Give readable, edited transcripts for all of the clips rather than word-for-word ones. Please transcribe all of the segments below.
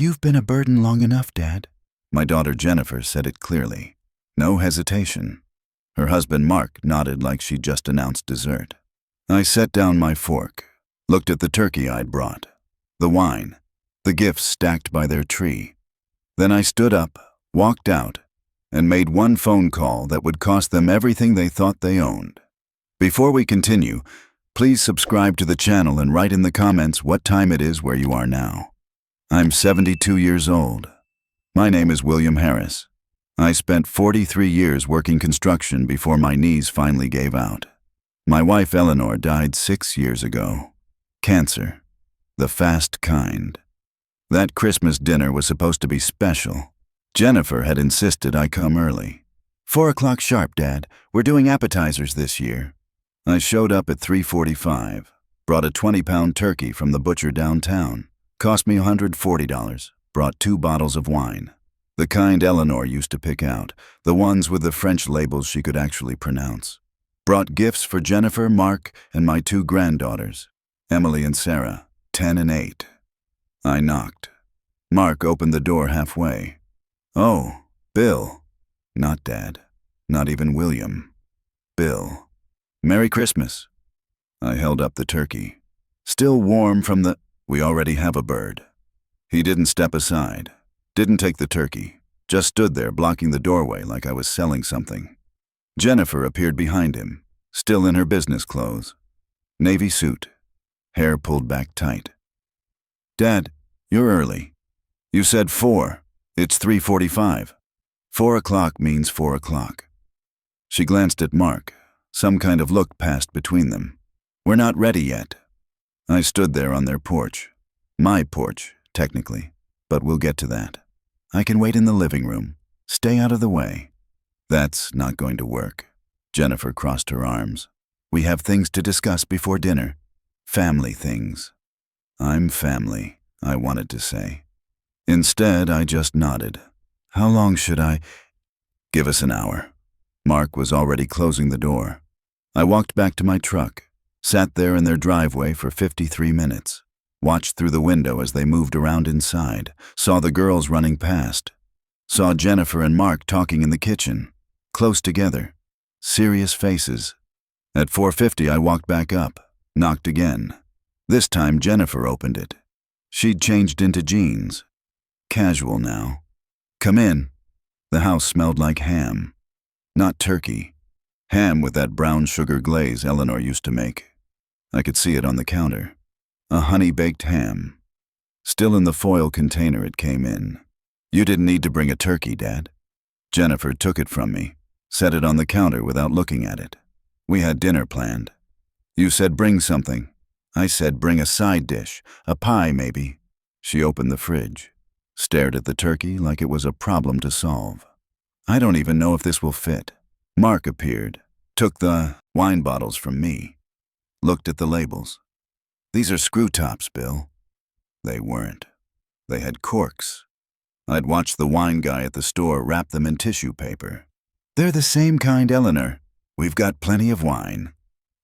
"You've been a burden long enough, Dad." My daughter Jennifer said it clearly. No hesitation. Her husband Mark nodded like she'd just announced dessert. I set down my fork, looked at the turkey I'd brought, the wine, the gifts stacked by their tree. Then I stood up, walked out, and made one phone call that would cost them everything they thought they owned. Before we continue, please subscribe to the channel and write in the comments what time it is where you are now. I'm 72 years old. My name is William Harris. I spent 43 years working construction before my knees finally gave out. My wife Eleanor died 6 years ago. Cancer. The fast kind. That Christmas dinner was supposed to be special. Jennifer had insisted I come early. 4 o'clock sharp, Dad. We're doing appetizers this year. I showed up at 3:45, brought a 20-pound turkey from the butcher downtown. Cost me $140, brought 2 bottles of wine. The kind Eleanor used to pick out, the ones with the French labels she could actually pronounce. Brought gifts for Jennifer, Mark, and my 2 granddaughters, Emily and Sarah, 10 and 8. I knocked. Mark opened the door halfway. "Oh, Bill." Not Dad. Not even William. Bill. "Merry Christmas." I held up the turkey. Still warm from the... We already have a bird. He didn't step aside. Didn't take the turkey. Just stood there blocking the doorway like I was selling something. Jennifer appeared behind him, still in her business clothes. Navy suit. Hair pulled back tight. "Dad, you're early. You said 4. It's 3:45. 4 o'clock means 4 o'clock. She glanced at Mark. Some kind of look passed between them. "We're not ready yet." I stood there on their porch. My porch, technically, but we'll get to that. "I can wait in the living room. Stay out of the way." "That's not going to work." Jennifer crossed her arms. "We have things to discuss before dinner. Family things." "I'm family," I wanted to say. Instead, I just nodded. "How long should I—" "Give us an hour." Mark was already closing the door. I walked back to my truck, sat there in their driveway for 53 minutes, watched through the window as they moved around inside, saw the girls running past, saw Jennifer and Mark talking in the kitchen, close together, serious faces. At 4:50, I walked back up, knocked again. This time, Jennifer opened it. She'd changed into jeans. Casual now. "Come in." The house smelled like ham. Not turkey. Ham with that brown sugar glaze Eleanor used to make. I could see it on the counter. A honey-baked ham. Still in the foil container it came in. "You didn't need to bring a turkey, Dad." Jennifer took it from me, set it on the counter without looking at it. "We had dinner planned. You said bring something." I said bring a side dish, a pie maybe. She opened the fridge, stared at the turkey like it was a problem to solve. "I don't even know if this will fit." Mark appeared, took the wine bottles from me, looked at the labels. "These are screw tops, Bill." They weren't. They had corks. I'd watched the wine guy at the store wrap them in tissue paper. "They're the same kind, Eleanor. We've got plenty of wine."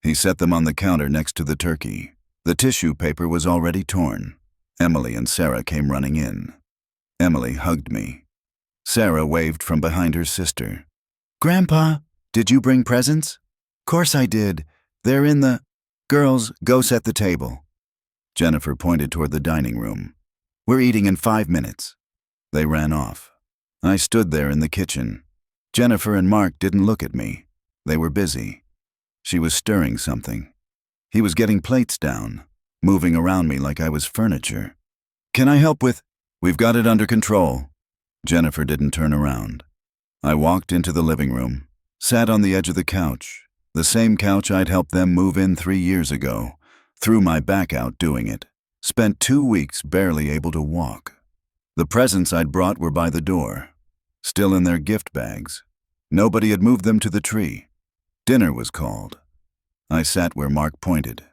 He set them on the counter next to the turkey. The tissue paper was already torn. Emily and Sarah came running in. Emily hugged me. Sarah waved from behind her sister. "Grandpa, did you bring presents?" "Course I did. They're in the—" "Girls, go set the table." Jennifer pointed toward the dining room. "We're eating in 5 minutes." They ran off. I stood there in the kitchen. Jennifer and Mark didn't look at me. They were busy. She was stirring something. He was getting plates down, moving around me like I was furniture. "Can I help with—" "We've got it under control." Jennifer didn't turn around. I walked into the living room, sat on the edge of the couch, the same couch I'd helped them move in 3 years ago, threw my back out doing it, spent 2 weeks barely able to walk. The presents I'd brought were by the door, still in their gift bags. Nobody had moved them to the tree. Dinner was called. I sat where Mark pointed,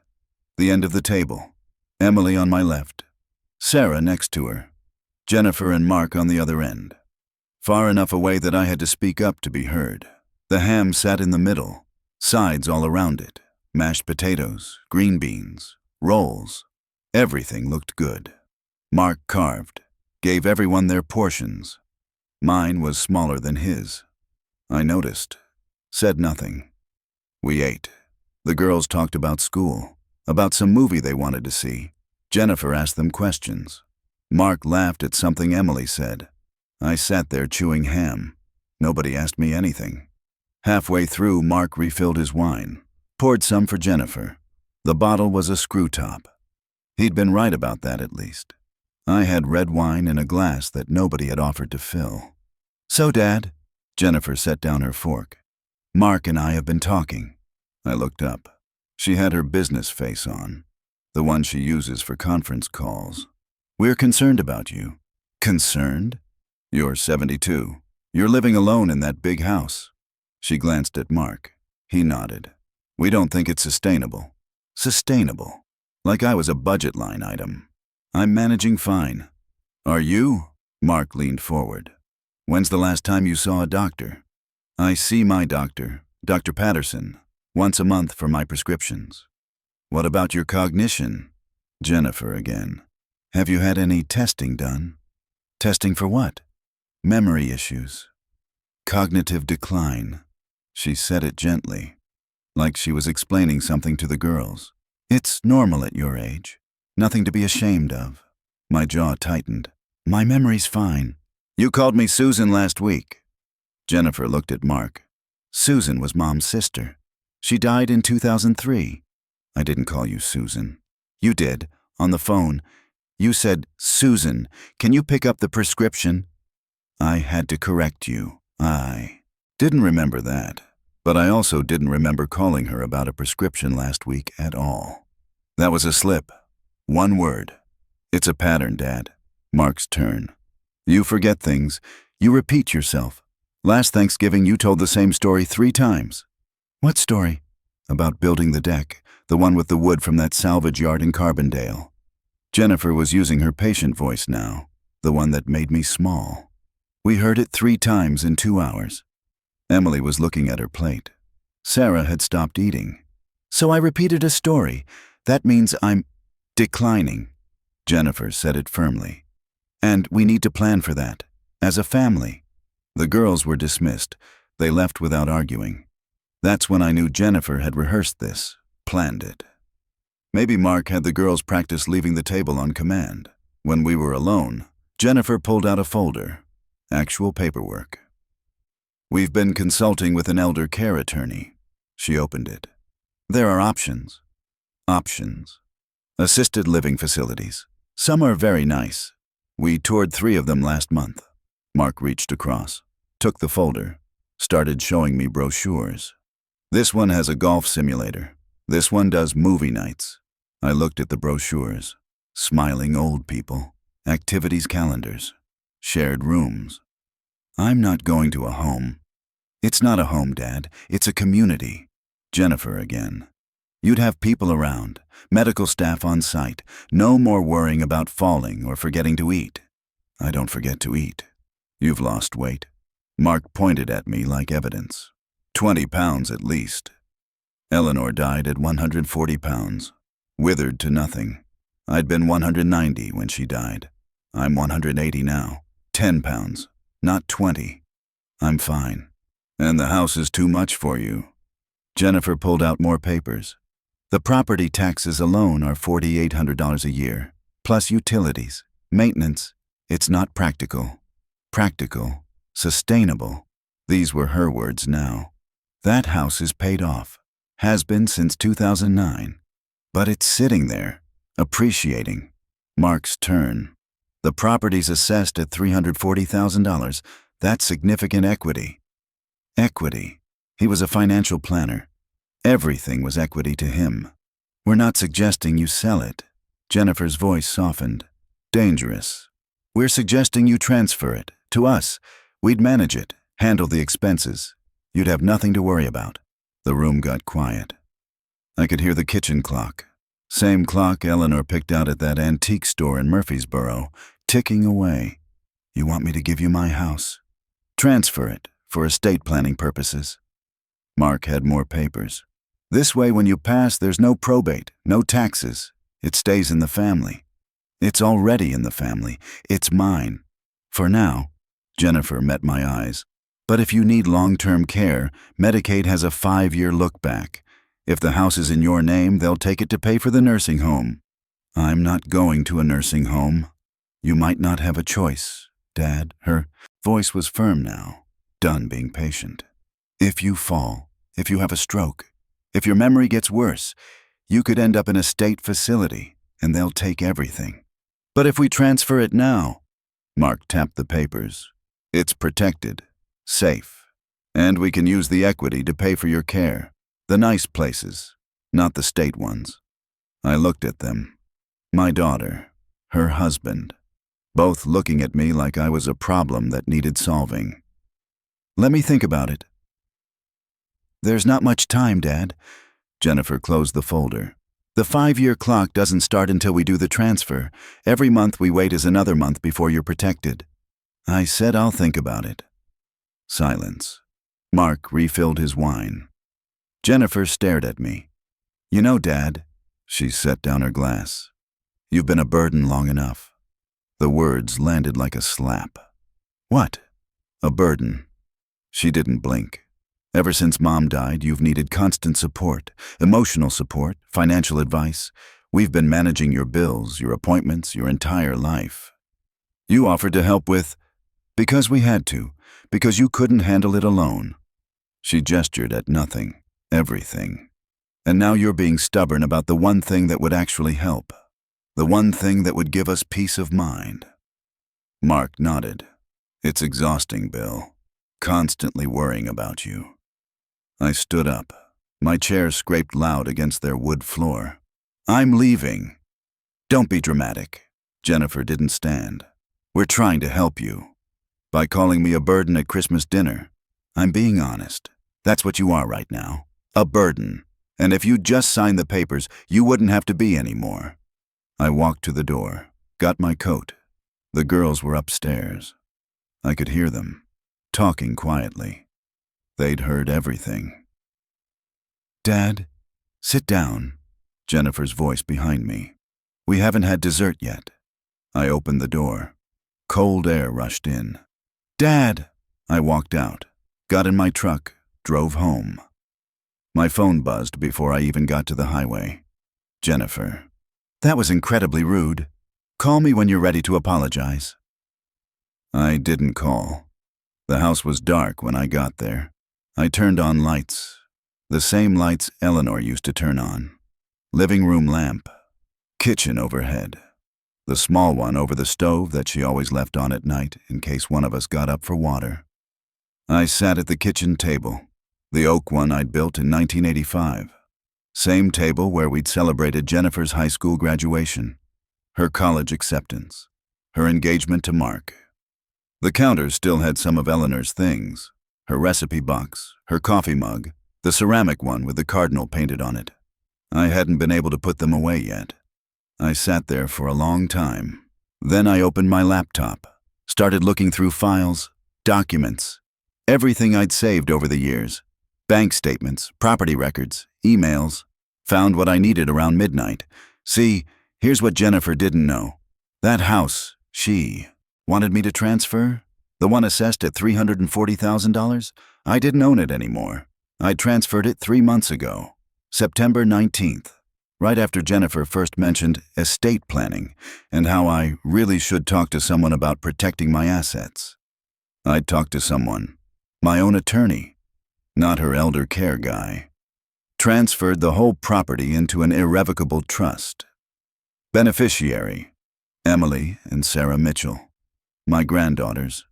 the end of the table, Emily on my left, Sarah next to her, Jennifer and Mark on the other end. Far enough away that I had to speak up to be heard. The ham sat in the middle, sides all around it, mashed potatoes, green beans, rolls. Everything looked good. Mark carved, gave everyone their portions. Mine was smaller than his. I noticed, said nothing. We ate. The girls talked about school, about some movie they wanted to see. Jennifer asked them questions. Mark laughed at something Emily said. I sat there chewing ham. Nobody asked me anything. Halfway through, Mark refilled his wine, poured some for Jennifer. The bottle was a screw top. He'd been right about that at least. I had red wine in a glass that nobody had offered to fill. So, Dad, Jennifer set down her fork. Mark and I have been talking. I looked up. She had her business face on, the one she uses for conference calls. We're concerned about you. Concerned? You're 72. You're living alone in that big house. She glanced at Mark. He nodded. We don't think it's sustainable. Sustainable? Like I was a budget line item. I'm managing fine. Are you? Mark leaned forward. When's the last time you saw a doctor? I see my doctor, Dr. Patterson, once a month for my prescriptions. What about your cognition? Jennifer again. Have you had any testing done? Testing for what? Memory issues. Cognitive decline. She said it gently, like she was explaining something to the girls. It's normal at your age. Nothing to be ashamed of. My jaw tightened. My memory's fine. You called me Susan last week. Jennifer looked at Mark. Susan was Mom's sister. She died in 2003. I didn't call you Susan. You did, on the phone. You said, Susan, can you pick up the prescription? I had to correct you. I didn't remember that, but I also didn't remember calling her about a prescription last week at all. That was a slip. One word. It's a pattern, Dad. Mark's turn. You forget things. You repeat yourself. Last Thanksgiving you told the same story 3 times. What story? About building the deck, the one with the wood from that salvage yard in Carbondale. Jennifer was using her patient voice now, the one that made me small. We heard it 3 times in 2 hours. Emily was looking at her plate. Sarah had stopped eating. So I repeated a story. That means I'm declining. Jennifer said it firmly. And we need to plan for that, as a family. The girls were dismissed. They left without arguing. That's when I knew Jennifer had rehearsed this, planned it. Maybe Mark had the girls practice leaving the table on command. When we were alone, Jennifer pulled out a folder. Actual paperwork. We've been consulting with an elder care attorney. She opened it. There are options. Options. Assisted living facilities. Some are very nice. We toured 3 of them last month. Mark reached across, took the folder, started showing me brochures. This one has a golf simulator. This one does movie nights. I looked at the brochures. Smiling old people. Activities calendars. Shared rooms. I'm not going to a home. It's not a home, Dad. It's a community. Jennifer again. You'd have people around, medical staff on site, no more worrying about falling or forgetting to eat. I don't forget to eat. You've lost weight. Mark pointed at me like evidence. 20 pounds at least. Eleanor died at 140 pounds, withered to nothing. I'd been 190 when she died. I'm 180 now. 10 pounds, not 20. I'm fine. And the house is too much for you. Jennifer pulled out more papers. The property taxes alone are $4,800 a year, plus utilities, maintenance. It's not practical. Practical, sustainable. These were her words now. That house is paid off. Has been since 2009. But it's sitting there, appreciating. Mark's turn. The property's assessed at $340,000. That's significant equity. Equity. He was a financial planner. Everything was equity to him. We're not suggesting you sell it. Jennifer's voice softened. Dangerous. We're suggesting you transfer it to us. We'd manage it, handle the expenses. You'd have nothing to worry about. The room got quiet. I could hear the kitchen clock. Same clock Eleanor picked out at that antique store in Murfreesboro, ticking away. You want me to give you my house? Transfer it for estate planning purposes. Mark had more papers. This way, when you pass, there's no probate, no taxes. It stays in the family. It's already in the family. It's mine. For now, Jennifer met my eyes. But if you need long-term care, Medicaid has a 5-year look-back. If the house is in your name, they'll take it to pay for the nursing home. I'm not going to a nursing home. You might not have a choice, Dad. Her voice was firm now, done being patient. If you fall, if you have a stroke, if your memory gets worse, you could end up in a state facility, and they'll take everything. But if we transfer it now, Mark tapped the papers, it's protected, safe, and we can use the equity to pay for your care, the nice places, not the state ones. I looked at them, my daughter, her husband, both looking at me like I was a problem that needed solving. Let me think about it. There's not much time, Dad. Jennifer closed the folder. The 5-year clock doesn't start until we do the transfer. Every month we wait is another month before you're protected. I said I'll think about it. Silence. Mark refilled his wine. Jennifer stared at me. You know, Dad, she set down her glass. You've been a burden long enough. The words landed like a slap. What? A burden. She didn't blink. Ever since Mom died, you've needed constant support, emotional support, financial advice. We've been managing your bills, your appointments, your entire life. You offered to help with, because we had to, because you couldn't handle it alone. She gestured at nothing, everything. And now you're being stubborn about the one thing that would actually help, the one thing that would give us peace of mind. Mark nodded. It's exhausting, Bill, constantly worrying about you. I stood up. My chair scraped loud against their wood floor. I'm leaving. Don't be dramatic. Jennifer didn't stand. We're trying to help you. By calling me a burden at Christmas dinner, I'm being honest. That's what you are right now. A burden. And if you'd just signed the papers, you wouldn't have to be anymore. I walked to the door, got my coat. The girls were upstairs. I could hear them, talking quietly. They'd heard everything. Dad, sit down, Jennifer's voice behind me. We haven't had dessert yet. I opened the door. Cold air rushed in. Dad! I walked out, got in my truck, drove home. My phone buzzed before I even got to the highway. Jennifer. That was incredibly rude. Call me when you're ready to apologize. I didn't call. The house was dark when I got there. I turned on lights, the same lights Eleanor used to turn on. Living room lamp, kitchen overhead, the small one over the stove that she always left on at night in case one of us got up for water. I sat at the kitchen table, the oak one I'd built in 1985. Same table where we'd celebrated Jennifer's high school graduation, her college acceptance, her engagement to Mark. The counter still had some of Eleanor's things. Her recipe box, her coffee mug, the ceramic one with the cardinal painted on it. I hadn't been able to put them away yet. I sat there for a long time. Then I opened my laptop, started looking through files, documents, everything I'd saved over the years, bank statements, property records, emails, found what I needed around midnight. See, here's what Jennifer didn't know. That house, she wanted me to transfer. The one assessed at $340,000? I didn't own it anymore. I transferred it 3 months ago, September 19th, right after Jennifer first mentioned estate planning and how I really should talk to someone about protecting my assets. I'd talk to someone, my own attorney, not her elder care guy. Transferred the whole property into an irrevocable trust. Beneficiary, Emily and Sarah Mitchell, my granddaughters.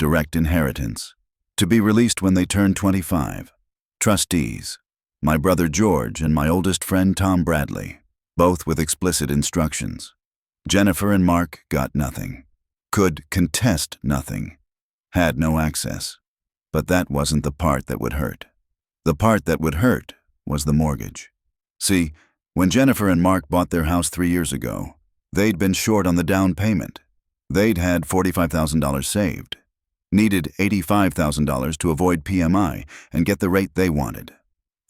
Direct inheritance, to be released when they turn 25. Trustees, my brother George and my oldest friend Tom Bradley, both with explicit instructions. Jennifer and Mark got nothing, could contest nothing, had no access. But that wasn't the part that would hurt. The part that would hurt was the mortgage. See, when Jennifer and Mark bought their house 3 years ago, they'd been short on the down payment. They'd had $45,000 saved. Needed $85,000 to avoid PMI and get the rate they wanted.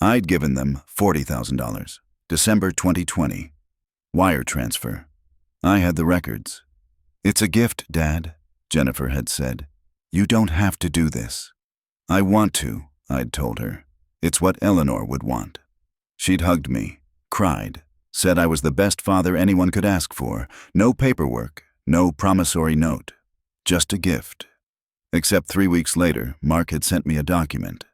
I'd given them $40,000, December 2020. Wire transfer. I had the records. "It's a gift, Dad," Jennifer had said. "You don't have to do this." "I want to," I'd told her. "It's what Eleanor would want." She'd hugged me, cried, said I was the best father anyone could ask for. No paperwork, no promissory note. Just a gift. Except 3 weeks later, Mark had sent me a document.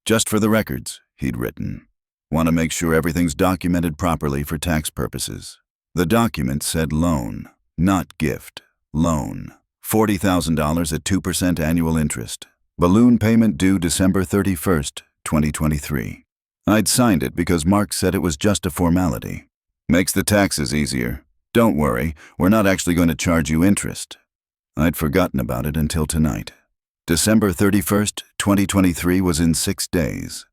"Just for the records," he'd written. "Want to make sure everything's documented properly for tax purposes." The document said loan, not gift. Loan. $40,000 at 2% annual interest. Balloon payment due December 31st, 2023. I'd signed it because Mark said it was just a formality. "Makes the taxes easier. Don't worry, we're not actually going to charge you interest." I'd forgotten about it until tonight. December 31st, 2023 was in 6 days.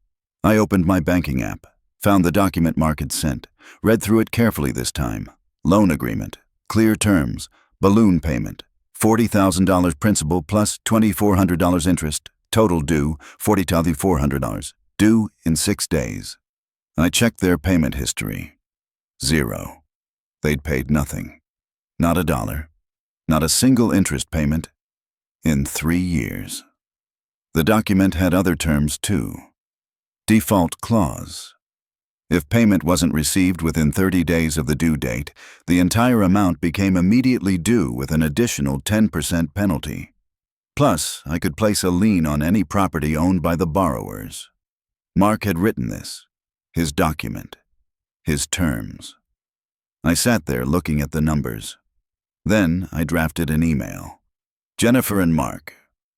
I opened my banking app, found the document Mark had sent, read through it carefully this time. Loan agreement, clear terms, balloon payment, $40,000 principal plus $2,400 interest, total due $40,400, due in 6 days. I checked their payment history. 0. They'd paid nothing. Not a dollar. Not a single interest payment in 3 years. The document had other terms too. Default clause. If payment wasn't received within 30 days of the due date, the entire amount became immediately due with an additional 10% penalty. Plus, I could place a lien on any property owned by the borrowers. Mark had written this, his document, his terms. I sat there looking at the numbers. Then I drafted an email. "Jennifer and Mark,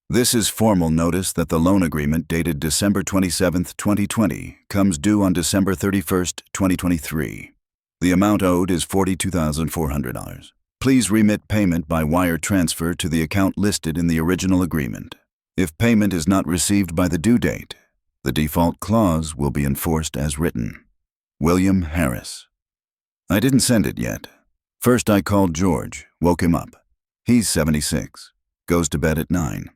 this is formal notice that the loan agreement dated December 27, 2020, comes due on December 31st, 2023. The amount owed is $42,400. Please remit payment by wire transfer to the account listed in the original agreement. If payment is not received by the due date, the default clause will be enforced as written. William Harris." I didn't send it yet. First I called George, woke him up. He's 76, goes to bed at 9.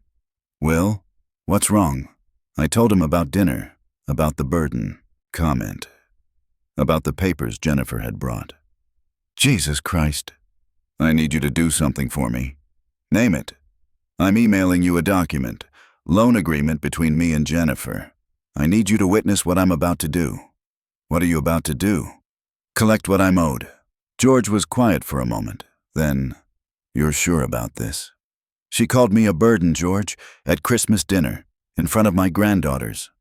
"Will, what's wrong?" I told him about dinner, about the burden, comment, about the papers Jennifer had brought. "Jesus Christ. I need you to do something for me." "Name it." "I'm emailing you a document, loan agreement between me and Jennifer. I need you to witness what I'm about to do." "What are you about to do?" "Collect what I'm owed." George was quiet for a moment. Then, "You're sure about this?" "She called me a burden, George, at Christmas dinner, in front of my granddaughters."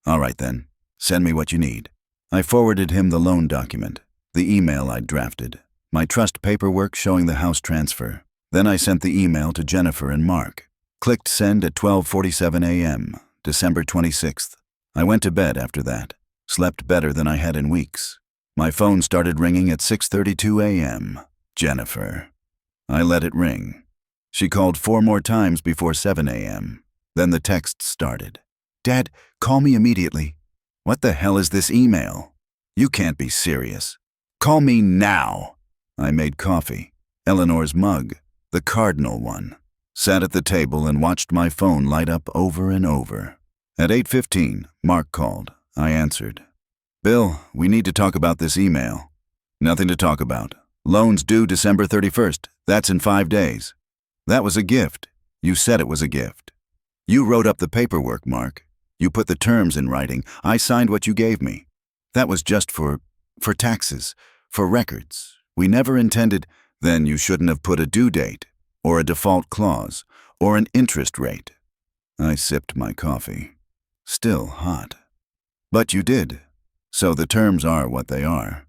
"All right then, send me what you need." I forwarded him the loan document, the email I'd drafted, my trust paperwork showing the house transfer. Then I sent the email to Jennifer and Mark. Clicked send at 12:47 a.m., December 26th. I went to bed after that, slept better than I had in weeks. My phone started ringing at 6:32 a.m. Jennifer. I let it ring. She called 4 more times before 7 a.m. Then the texts started. "Dad, call me immediately." "What the hell is this email? You can't be serious. Call me now." I made coffee, Eleanor's mug, the cardinal one. Sat at the table and watched my phone light up over and over. At 8:15, Mark called. I answered. "Bill, we need to talk about this email." "Nothing to talk about. Loan's due December 31st. That's in 5 days. That was a gift. You said it was a gift. You wrote up the paperwork, Mark. You put the terms in writing. I signed what you gave me. That was just for taxes, for records. We never intended." "Then you shouldn't have put a due date, or a default clause, or an interest rate." I sipped my coffee. Still hot. "But you did. So the terms are what they are.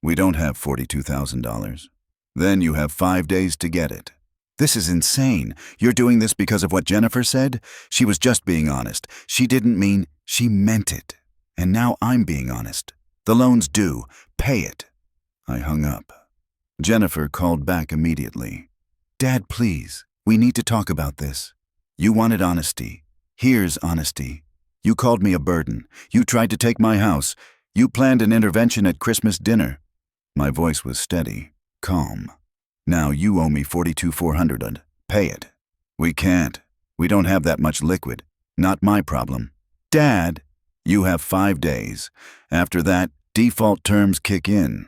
We don't have $42,000. Then you have 5 days to get it." "This is insane. You're doing this because of what Jennifer said? She was just being honest. She didn't mean, she meant it. And now I'm being honest. The loan's due. Pay it." I hung up. Jennifer called back immediately. "Dad, please. We need to talk about this. You wanted honesty. Here's honesty. You called me a burden. You tried to take my house. You planned an intervention at Christmas dinner." My voice was steady, calm. "Now you owe me $42,400. Pay it." "We can't. We don't have that much liquid. Not my problem." "Dad." "You have 5 days. After that, default terms kick in."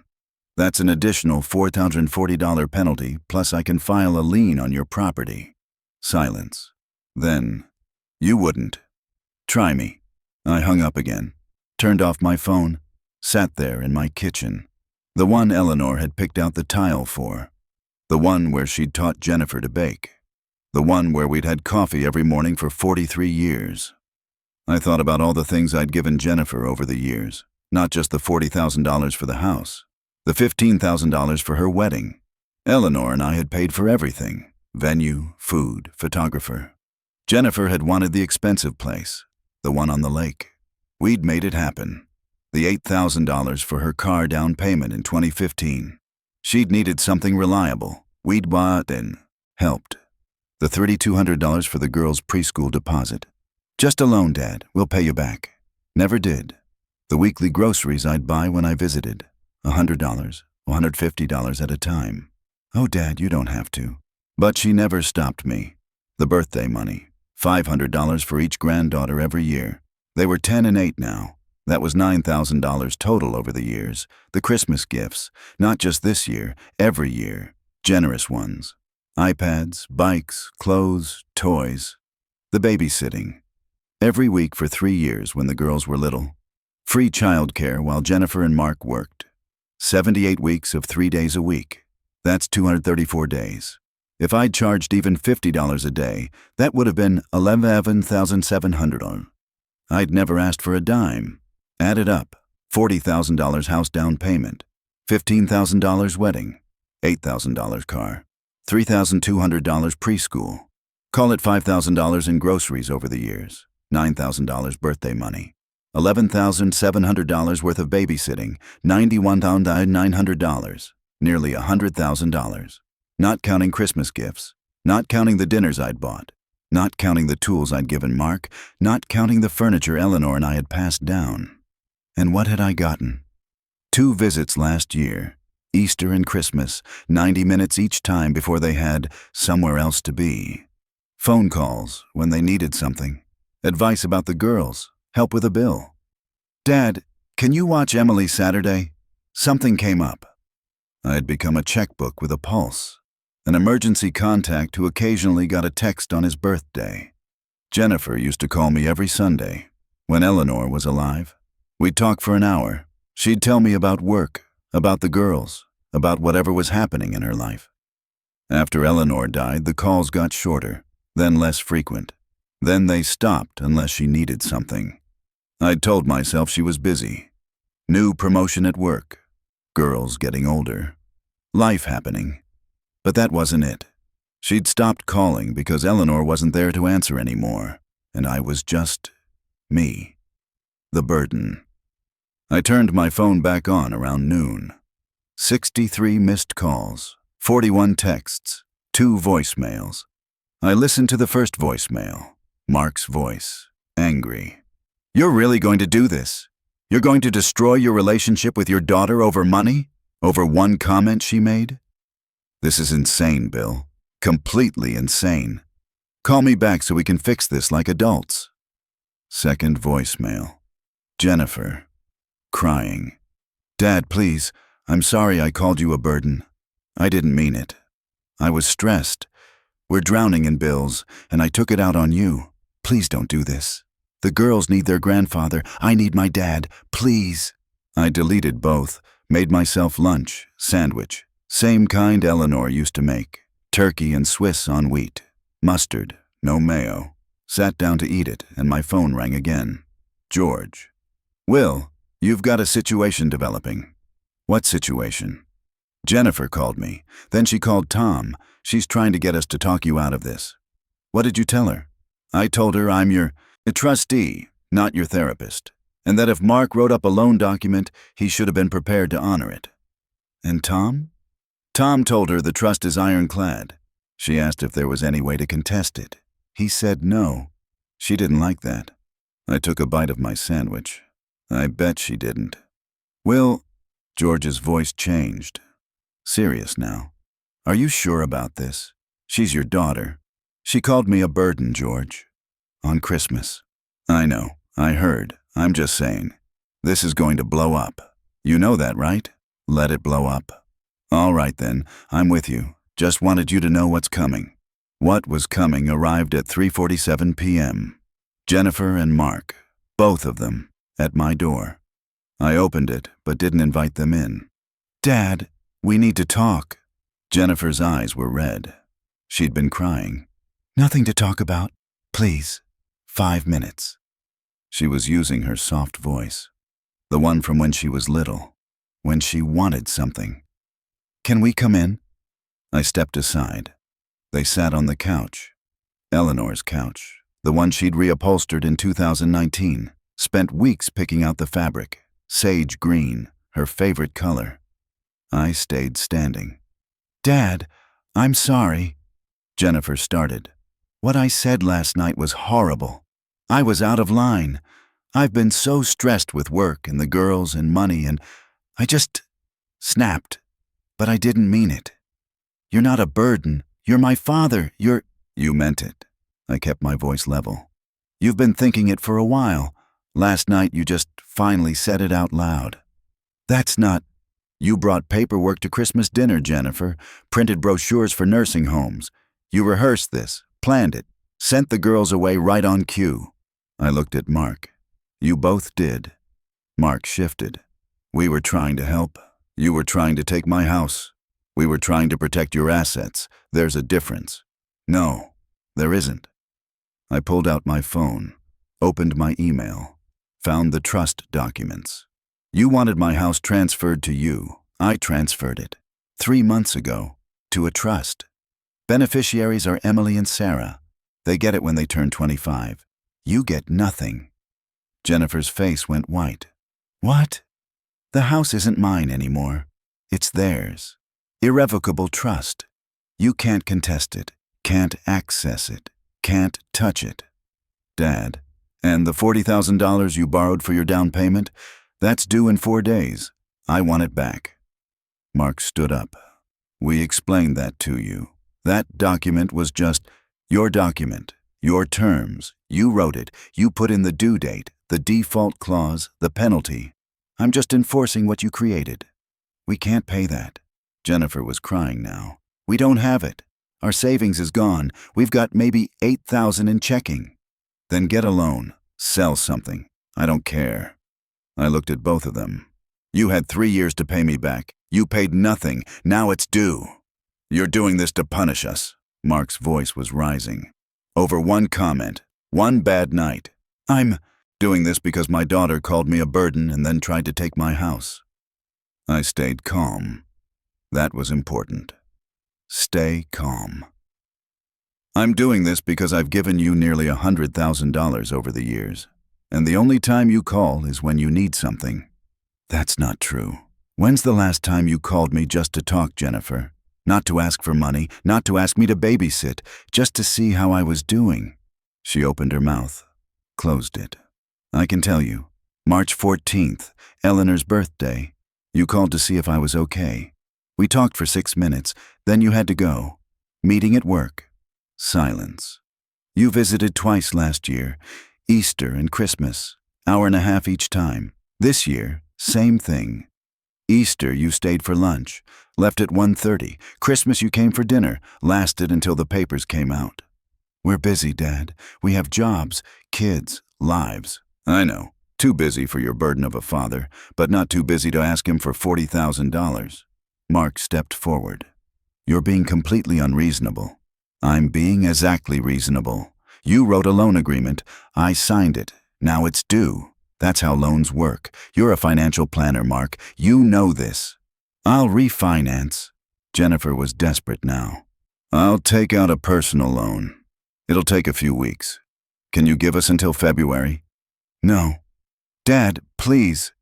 That's an additional $4,040 penalty, plus I can file a lien on your property. Silence. Then, you wouldn't. Try me. I hung up again, turned off my phone, sat there in my kitchen. The one Eleanor had picked out the tile for. The one where she'd taught Jennifer to bake. The one where we'd had coffee every morning for 43 years. I thought about all the things I'd given Jennifer over the years, not just the $40,000 for the house, the $15,000 for her wedding. Eleanor and I had paid for everything: venue, food, photographer. Jennifer had wanted the expensive place, the one on the lake. We'd made it happen. The $8,000 for her car down payment in 2015. She'd needed something reliable. We'd bought and helped. The $3,200 for the girls' preschool deposit. Just a loan, Dad. We'll pay you back. Never did. The weekly groceries I'd buy when I visited. $100, $150 at a time. Oh, Dad, you don't have to. But she never stopped me. The birthday money. $500 for each granddaughter every year. They were 10 and 8 now. That was $9,000 total over the years. The Christmas gifts, not just this year, every year. Generous ones. iPads, bikes, clothes, toys. The babysitting. Every week for 3 years when the girls were little. Free childcare while Jennifer and Mark worked. 78 weeks of 3 days a week. That's 234 days. If I'd charged even $50 a day, that would have been $11,700. I'd never asked for a dime. Added up, $40,000 house down payment, $15,000 wedding, $8,000 car, $3,200 preschool. Call it $5,000 in groceries over the years, $9,000 birthday money, $11,700 worth of babysitting, $91,900, nearly $100,000. Not counting Christmas gifts, not counting the dinners I'd bought, not counting the tools I'd given Mark, not counting the furniture Eleanor and I had passed down. And what had I gotten? 2 visits last year, Easter and Christmas, 90 minutes each time before they had somewhere else to be. Phone calls when they needed something. Advice about the girls, help with a bill. Dad, can you watch Emily Saturday? Something came up. I had become a checkbook with a pulse. An emergency contact who occasionally got a text on his birthday. Jennifer used to call me every Sunday, when Eleanor was alive. We'd talk for an hour. She'd tell me about work, about the girls, about whatever was happening in her life. After Eleanor died, the calls got shorter, then less frequent. Then they stopped unless she needed something. I'd told myself she was busy. New promotion at work. Girls getting older. Life happening. But that wasn't it. She'd stopped calling because Eleanor wasn't there to answer anymore, and I was just me. The burden. I turned my phone back on around noon. 63 missed calls, 41 texts, 2 voicemails. I listened to the first voicemail, Mark's voice, angry. You're really going to do this? You're going to destroy your relationship with your daughter over money? Over one comment she made? This is insane, Bill. Completely insane. Call me back so we can fix this like adults. Second voicemail. Jennifer. Crying. Dad, please, I'm sorry I called you a burden. I didn't mean it. I was stressed. We're drowning in bills, and I took it out on you. Please don't do this. The girls need their grandfather. I need my dad. Please. I deleted both, made myself lunch, sandwich. Same kind Eleanor used to make. Turkey and Swiss on wheat. Mustard, no mayo. Sat down to eat it, and my phone rang again. George. Will, you've got a situation developing. What situation? Jennifer called me. Then she called Tom. She's trying to get us to talk you out of this. What did you tell her? I told her I'm your trustee, not your therapist, and that if Mark wrote up a loan document, he should have been prepared to honor it. And Tom? Tom told her the trust is ironclad. She asked if there was any way to contest it. He said no. She didn't like that. I took a bite of my sandwich. I bet she didn't. Will, George's voice changed. Serious now. Are you sure about this? She's your daughter. She called me a burden, George. On Christmas. I know. I heard. I'm just saying. This is going to blow up. You know that, right? Let it blow up. All right then, I'm with you. Just wanted you to know what's coming. What was coming arrived at 3:47 p.m. Jennifer and Mark, both of them, at my door. I opened it, but didn't invite them in. Dad, we need to talk. Jennifer's eyes were red. She'd been crying. Nothing to talk about. Please. 5 minutes. She was using her soft voice. The one from when she was little. When she wanted something. Can we come in? I stepped aside. They sat on the couch. Eleanor's couch. The one she'd reupholstered in 2019. Spent weeks picking out the fabric. Sage green, her favorite color. I stayed standing. Dad, I'm sorry. Jennifer started. What I said last night was horrible. I was out of line. I've been so stressed with work and the girls and money, and I just snapped. But I didn't mean it. You're not a burden. You're my father. You meant it. I kept my voice level. You've been thinking it for a while. Last night you just finally said it out loud. That's not... You brought paperwork to Christmas dinner, Jennifer. Printed brochures for nursing homes. You rehearsed this, planned it, sent the girls away right on cue. I looked at Mark. You both did. Mark shifted. We were trying to help. You were trying to take my house. We were trying to protect your assets. There's a difference. No, there isn't. I pulled out my phone, opened my email, found the trust documents. You wanted my house transferred to you. I transferred it 3 months ago to a trust. Beneficiaries are Emily and Sarah. They get it when they turn 25. You get nothing. Jennifer's face went white. What? The house isn't mine anymore. It's theirs. Irrevocable trust. You can't contest it, can't access it, can't touch it. Dad, and the $40,000 you borrowed for your down payment? That's due in 4 days. I want it back. Mark stood up. We explained that to you. That document was just your document, your terms. You wrote it. You put in the due date, the default clause, the penalty. I'm just enforcing what you created. We can't pay that. Jennifer was crying now. We don't have it. Our savings is gone. We've got maybe $8,000 in checking. Then get a loan. Sell something. I don't care. I looked at both of them. You had 3 years to pay me back. You paid nothing. Now it's due. You're doing this to punish us. Mark's voice was rising. Over one comment, one bad night. I'm doing this because my daughter called me a burden and then tried to take my house. I stayed calm. That was important. Stay calm. I'm doing this because I've given you nearly $100,000 over the years, and the only time you call is when you need something. That's not true. When's the last time you called me just to talk, Jennifer? Not to ask for money, not to ask me to babysit, just to see how I was doing. She opened her mouth, closed it. I can tell you, March 14th, Eleanor's birthday, you called to see if I was okay. We talked for 6 minutes, then you had to go. Meeting at work. Silence. You visited twice last year, Easter and Christmas, hour and a half each time. This year, same thing. Easter, you stayed for lunch, left at 1:30. Christmas, you came for dinner, lasted until the papers came out. We're busy, Dad. We have jobs, kids, lives. I know, too busy for your burden of a father, but not too busy to ask him for $40,000. Mark stepped forward. You're being completely unreasonable. I'm being exactly reasonable. You wrote a loan agreement. I signed it. Now it's due. That's how loans work. You're a financial planner, Mark. You know this. I'll refinance. Jennifer was desperate now. I'll take out a personal loan. It'll take a few weeks. Can you give us until February? No. Dad, please.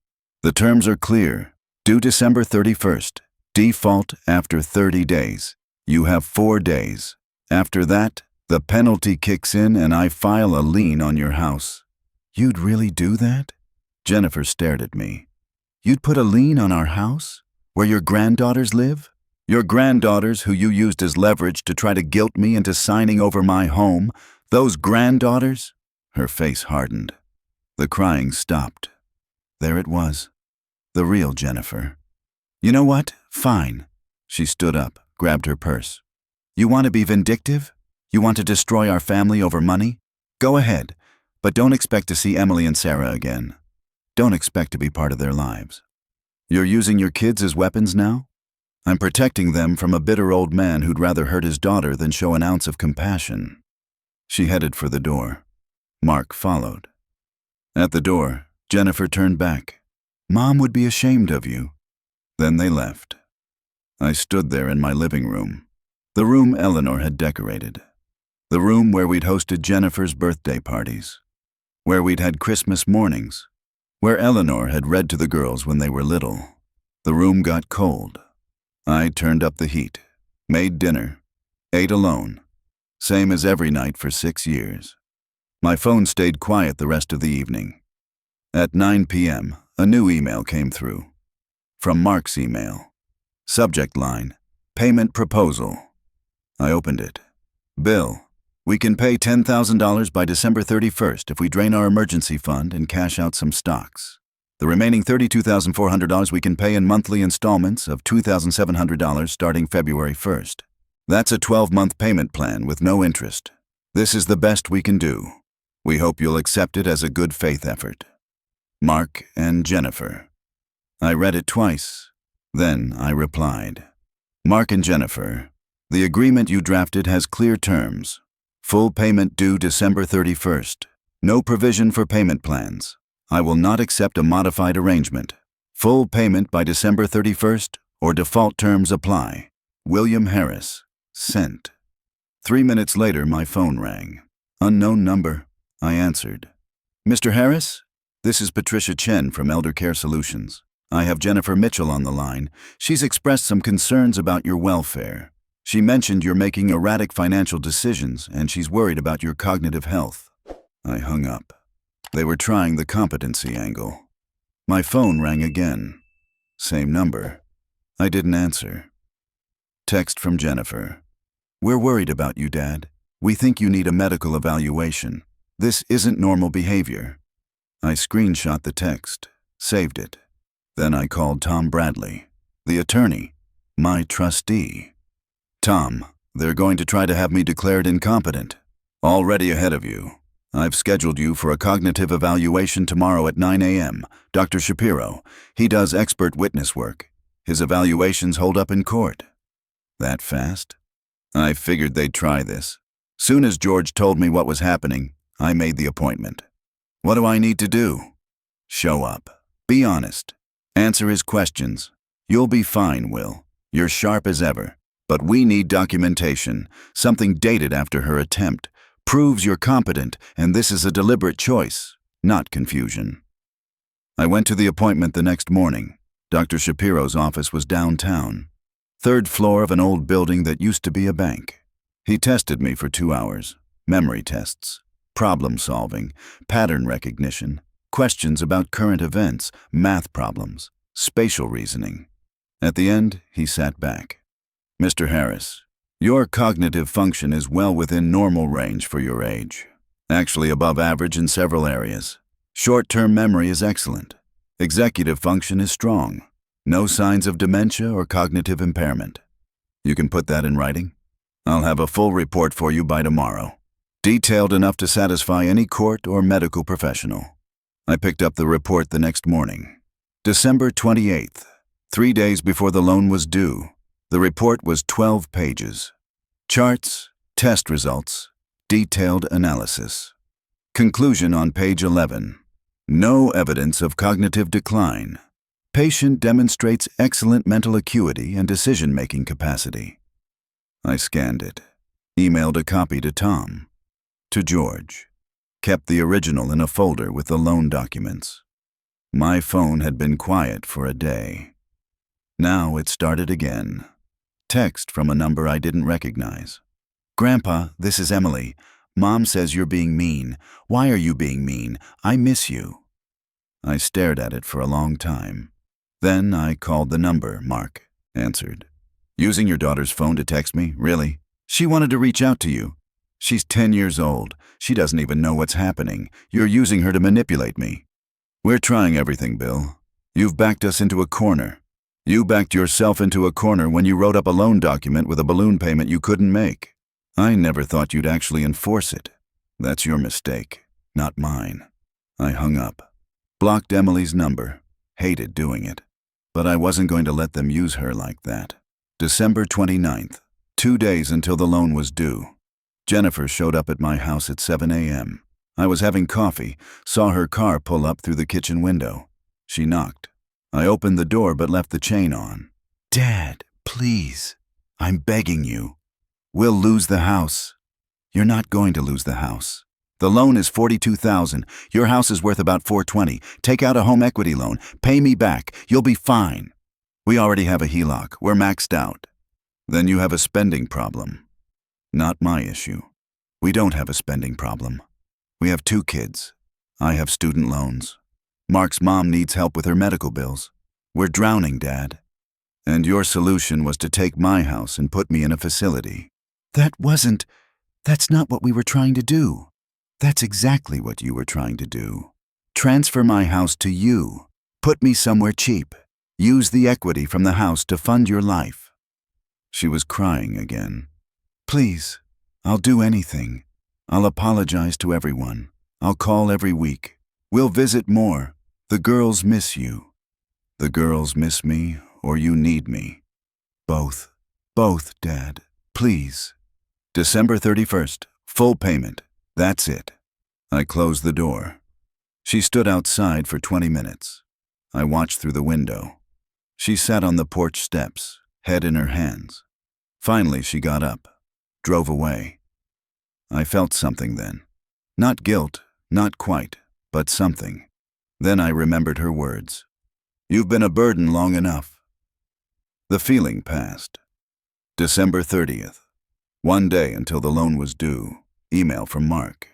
The terms are clear. Due December 31st. Default after 30 days. You have 4 days. After that, the penalty kicks in and I file a lien on your house. You'd really do that? Jennifer stared at me. You'd put a lien on our house? Where your granddaughters live? Your granddaughters who you used as leverage to try to guilt me into signing over my home? Those granddaughters? Her face hardened. The crying stopped. There it was. The real Jennifer. You know what? Fine. She stood up, grabbed her purse. You want to be vindictive? You want to destroy our family over money? Go ahead, but don't expect to see Emily and Sarah again. Don't expect to be part of their lives. You're using your kids as weapons now? I'm protecting them from a bitter old man who'd rather hurt his daughter than show an ounce of compassion. She headed for the door. Mark followed. At the door, Jennifer turned back. Mom would be ashamed of you. Then they left. I stood there in my living room, the room Eleanor had decorated, the room where we'd hosted Jennifer's birthday parties, where we'd had Christmas mornings, where Eleanor had read to the girls when they were little. The room got cold. I turned up the heat, made dinner, ate alone, same as every night for 6 years. My phone stayed quiet the rest of the evening. At 9 p.m., a new email came through. From Mark's email. Subject line, payment proposal. I opened it. Bill, we can pay $10,000 by December 31st if we drain our emergency fund and cash out some stocks. The remaining $32,400 we can pay in monthly installments of $2,700 starting February 1st. That's a 12-month payment plan with no interest. This is the best we can do. We hope you'll accept it as a good faith effort. Mark and Jennifer. I read it twice. Then I replied. Mark and Jennifer, the agreement you drafted has clear terms. Full payment due December 31st. No provision for payment plans. I will not accept a modified arrangement. Full payment by December 31st or default terms apply. William Harris. Sent. 3 minutes later, my phone rang. Unknown number. I answered. Mr. Harris? This is Patricia Chen from Elder Care Solutions. I have Jennifer Mitchell on the line. She's expressed some concerns about your welfare. She mentioned you're making erratic financial decisions and she's worried about your cognitive health. I hung up. They were trying the competency angle. My phone rang again. Same number. I didn't answer. Text from Jennifer. We're worried about you, Dad. We think you need a medical evaluation. This isn't normal behavior. I screenshot the text, saved it. Then I called Tom Bradley, the attorney, my trustee. Tom, they're going to try to have me declared incompetent. Already ahead of you. I've scheduled you for a cognitive evaluation tomorrow at 9 a.m. Dr. Shapiro. He does expert witness work. His evaluations hold up in court. That fast? I figured they'd try this. Soon as George told me what was happening, I made the appointment. What do I need to do? Show up. Be honest. Answer his questions. You'll be fine, Will. You're sharp as ever. But we need documentation, something dated after her attempt. Proves you're competent, and this is a deliberate choice, not confusion. I went to the appointment the next morning. Dr. Shapiro's office was downtown, 3rd floor of an old building that used to be a bank. He tested me for 2 hours. Memory tests, problem solving, pattern recognition, questions about current events, math problems, spatial reasoning. At the end, he sat back. Mr. Harris, your cognitive function is well within normal range for your age. Actually above average in several areas. Short-term memory is excellent. Executive function is strong. No signs of dementia or cognitive impairment. You can put that in writing? I'll have a full report for you by tomorrow. Detailed enough to satisfy any court or medical professional. I picked up the report the next morning. December 28th, 3 days before the loan was due. The report was 12 pages. Charts, test results, detailed analysis. Conclusion on page 11. No evidence of cognitive decline. Patient demonstrates excellent mental acuity and decision-making capacity. I scanned it, emailed a copy to Tom, to George, kept the original in a folder with the loan documents. My phone had been quiet for a day. Now it started again. Text from a number I didn't recognize. Grandpa, this is Emily. Mom says you're being mean. Why are you being mean? I miss you. I stared at it for a long time. Then I called the number Mark answered. Using your daughter's phone to text me? Really? She wanted to reach out to you. She's 10 years old. She doesn't even know what's happening. You're using her to manipulate me. We're trying everything, Bill. You've backed us into a corner. You backed yourself into a corner when you wrote up a loan document with a balloon payment you couldn't make. I never thought you'd actually enforce it. That's your mistake, not mine. I hung up. Blocked Emily's number. Hated doing it. But I wasn't going to let them use her like that. December 29th. 2 days until the loan was due. Jennifer showed up at my house at 7 a.m. I was having coffee, saw her car pull up through the kitchen window. She knocked. I opened the door but left the chain on. Dad, please. I'm begging you. We'll lose the house. You're not going to lose the house. The loan is $42,000. Your house is worth about $420. Take out a home equity loan. Pay me back. You'll be fine. We already have a HELOC. We're maxed out. Then you have a spending problem. Not my issue. We don't have a spending problem. We have 2 kids. I have student loans. Mark's mom needs help with her medical bills. We're drowning, Dad. And your solution was to take my house and put me in a facility. That's not what we were trying to do. That's exactly what you were trying to do. Transfer my house to you. Put me somewhere cheap. Use the equity from the house to fund your life. She was crying again. Please, I'll do anything. I'll apologize to everyone. I'll call every week. We'll visit more. The girls miss you. The girls miss me, or you need me. Both. Both, Dad. Please. December 31st. Full payment. That's it. I closed the door. She stood outside for 20 minutes. I watched through the window. She sat on the porch steps, head in her hands. Finally, she got up, drove away. I felt something then. Not guilt, not quite, but something. Then I remembered her words. You've been a burden long enough. The feeling passed. December 30th. 1 day until the loan was due. Email from Mark.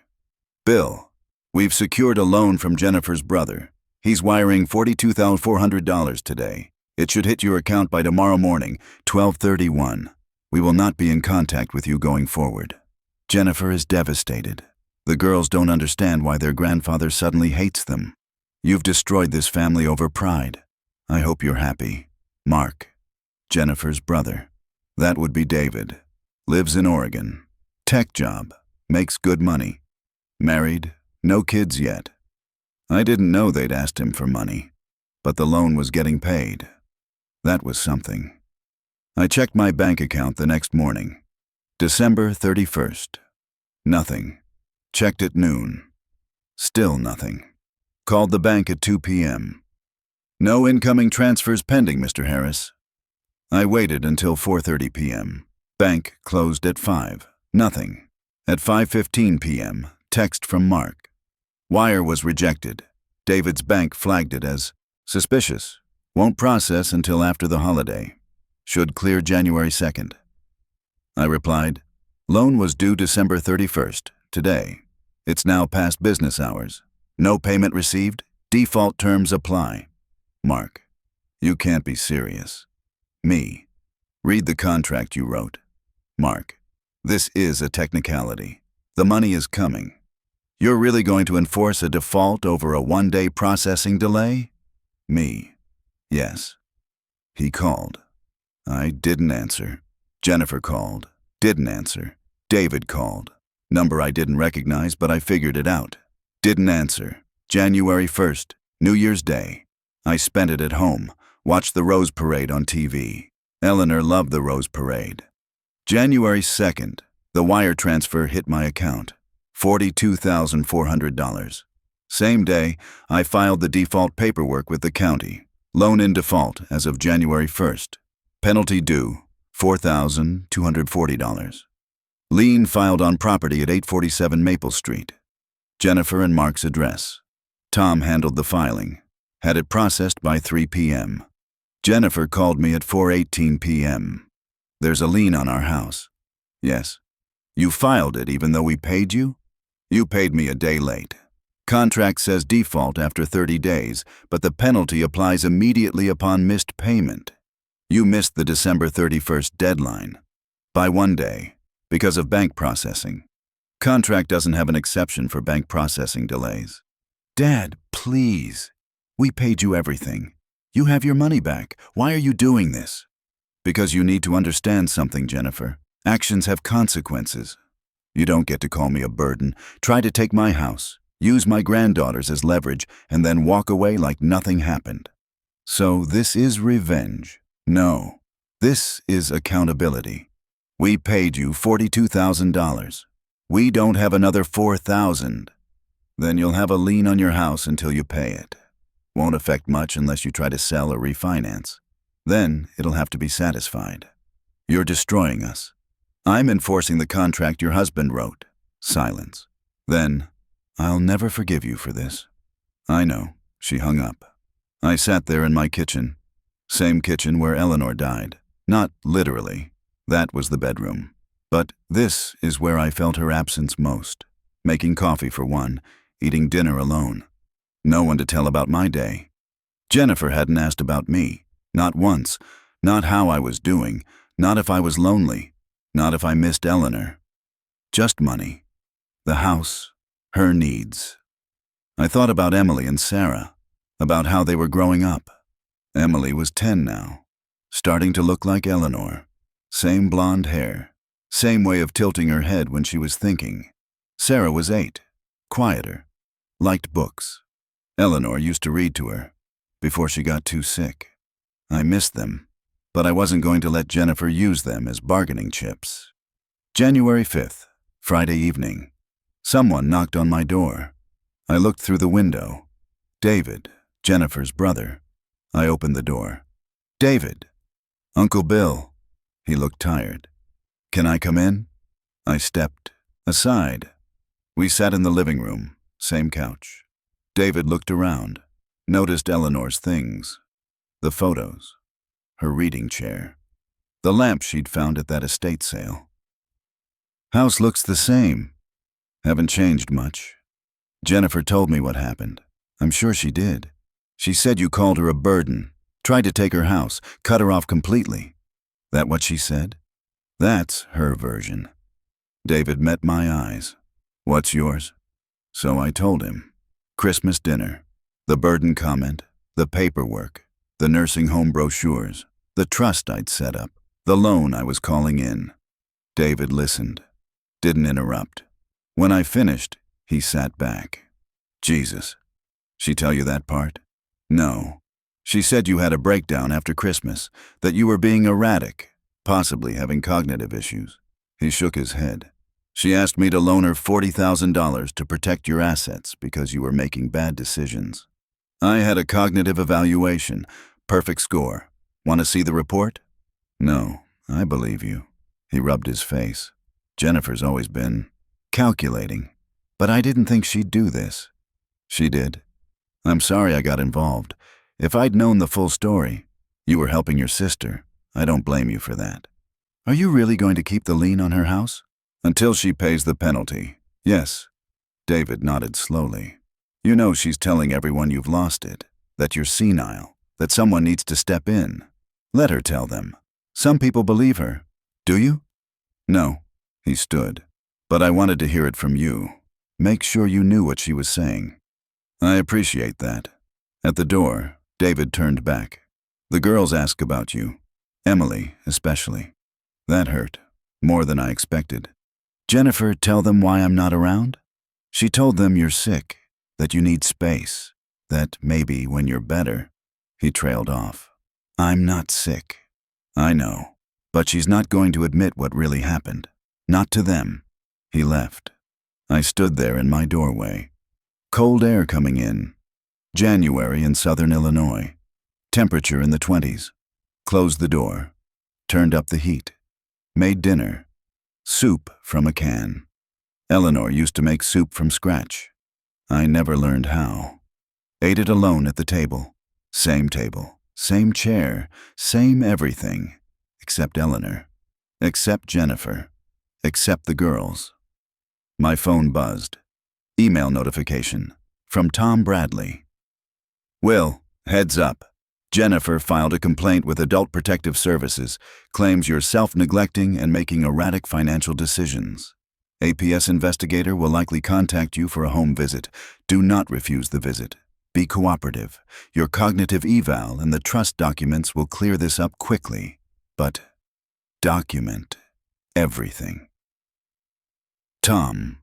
Bill, we've secured a loan from Jennifer's brother. He's wiring $42,400 today. It should hit your account by tomorrow morning, 12:31. We will not be in contact with you going forward. Jennifer is devastated. The girls don't understand why their grandfather suddenly hates them. You've destroyed this family over pride. I hope you're happy. Mark, Jennifer's brother. That would be David. Lives in Oregon. Tech job. Makes good money. Married. No kids yet. I didn't know they'd asked him for money, but the loan was getting paid. That was something. I checked my bank account the next morning. December 31st. Nothing. Checked at noon. Still nothing. Called the bank at 2 p.m. No incoming transfers pending, Mr. Harris. I waited until 4:30 p.m. Bank closed at 5. Nothing. At 5:15 p.m., text from Mark. Wire was rejected. David's bank flagged it as suspicious. Won't process until after the holiday. Should clear January 2nd. I replied, loan was due December 31st, today. It's now past business hours. No payment received. Default terms apply. Mark, you can't be serious. Me, read the contract you wrote. Mark, this is a technicality. The money is coming. You're really going to enforce a default over a 1-day processing delay? Me, yes. He called. I didn't answer. Jennifer called. Didn't answer. David called. Number I didn't recognize, but I figured it out. Didn't answer. January 1st, New Year's Day. I spent it at home, watched the Rose Parade on TV. Eleanor loved the Rose Parade. January 2nd, the wire transfer hit my account. $42,400. Same day, I filed the default paperwork with the county. Loan in default as of January 1st. Penalty due, $4,240. Lien filed on property at 847 Maple Street. Jennifer and Mark's address. Tom handled the filing. Had it processed by 3 p.m. Jennifer called me at 4:18 p.m. There's a lien on our house. Yes. You filed it even though we paid you? You paid me a day late. Contract says default after 30 days, but the penalty applies immediately upon missed payment. You missed the December 31st deadline. By 1 day, because of bank processing. Contract doesn't have an exception for bank processing delays. Dad, please. We paid you everything. You have your money back. Why are you doing this? Because you need to understand something, Jennifer. Actions have consequences. You don't get to call me a burden. Try to take my house, use my granddaughters as leverage, and then walk away like nothing happened. So this is revenge. No, this is accountability. We paid you $42,000. We don't have another $4,000. Then you'll have a lien on your house until you pay it. Won't affect much unless you try to sell or refinance. Then it'll have to be satisfied. You're destroying us. I'm enforcing the contract your husband wrote. Silence. Then, I'll never forgive you for this. I know. She hung up. I sat there in my kitchen. Same kitchen where Eleanor died. Not literally. That was the bedroom. But this is where I felt her absence most. Making coffee for one, eating dinner alone. No one to tell about my day. Jennifer hadn't asked about me. Not once. Not how I was doing. Not if I was lonely. Not if I missed Eleanor. Just money. The house. Her needs. I thought about Emily and Sarah. About how they were growing up. Emily was 10 now. Starting to look like Eleanor. Same blonde hair. Same way of tilting her head when she was thinking. Sarah was 8. Quieter. Liked books. Eleanor used to read to her. Before she got too sick. I missed them. But I wasn't going to let Jennifer use them as bargaining chips. January 5th, Friday evening. Someone knocked on my door. I looked through the window. David, Jennifer's brother. I opened the door. David. Uncle Bill. He looked tired. Can I come in? I stepped aside. We sat in the living room, same couch. David looked around, noticed Eleanor's things. The photos. Her reading chair. The lamp she'd found at that estate sale. House looks the same. Haven't changed much. Jennifer told me what happened. I'm sure she did. She said you called her a burden, tried to take her house, cut her off completely. That what she said? That's her version. David met my eyes. What's yours? So I told him. Christmas dinner. The burden comment. The paperwork. The nursing home brochures. The trust I'd set up. The loan I was calling in. David listened. Didn't interrupt. When I finished, he sat back. Jesus. She tell you that part? No. She said you had a breakdown after Christmas, that you were being erratic, possibly having cognitive issues. He shook his head. She asked me to loan her $40,000 to protect your assets because you were making bad decisions. I had a cognitive evaluation. Perfect score. Want to see the report? No, I believe you. He rubbed his face. Jennifer's always been calculating, but I didn't think she'd do this. She did. I'm sorry I got involved. If I'd known the full story, you were helping your sister. I don't blame you for that. Are you really going to keep the lien on her house? Until she pays the penalty. Yes. David nodded slowly. You know she's telling everyone you've lost it, that you're senile, that someone needs to step in. Let her tell them. Some people believe her. Do you? No. He stood. But I wanted to hear it from you. Make sure you knew what she was saying. I appreciate that. At the door, David turned back. The girls ask about you. Emily, especially. That hurt. More than I expected. Jennifer, tell them why I'm not around? She told them you're sick, that you need space, that maybe when you're better. He trailed off. I'm not sick. I know. But she's not going to admit what really happened. Not to them. He left. I stood there in my doorway. Cold air coming in. January in southern Illinois. Temperature in the 20s. Closed the door. Turned up the heat. Made dinner. Soup from a can. Eleanor used to make soup from scratch. I never learned how. Ate it alone at the table. Same chair, same everything. Except Eleanor. Except Jennifer. Except the girls. My phone buzzed. Email notification. From Tom Bradley. Will, heads up. Jennifer filed a complaint with Adult Protective Services, claims you're self-neglecting and making erratic financial decisions. APS investigator will likely contact you for a home visit. Do not refuse the visit. Be cooperative. Your cognitive eval and the trust documents will clear this up quickly. But document everything. Tom.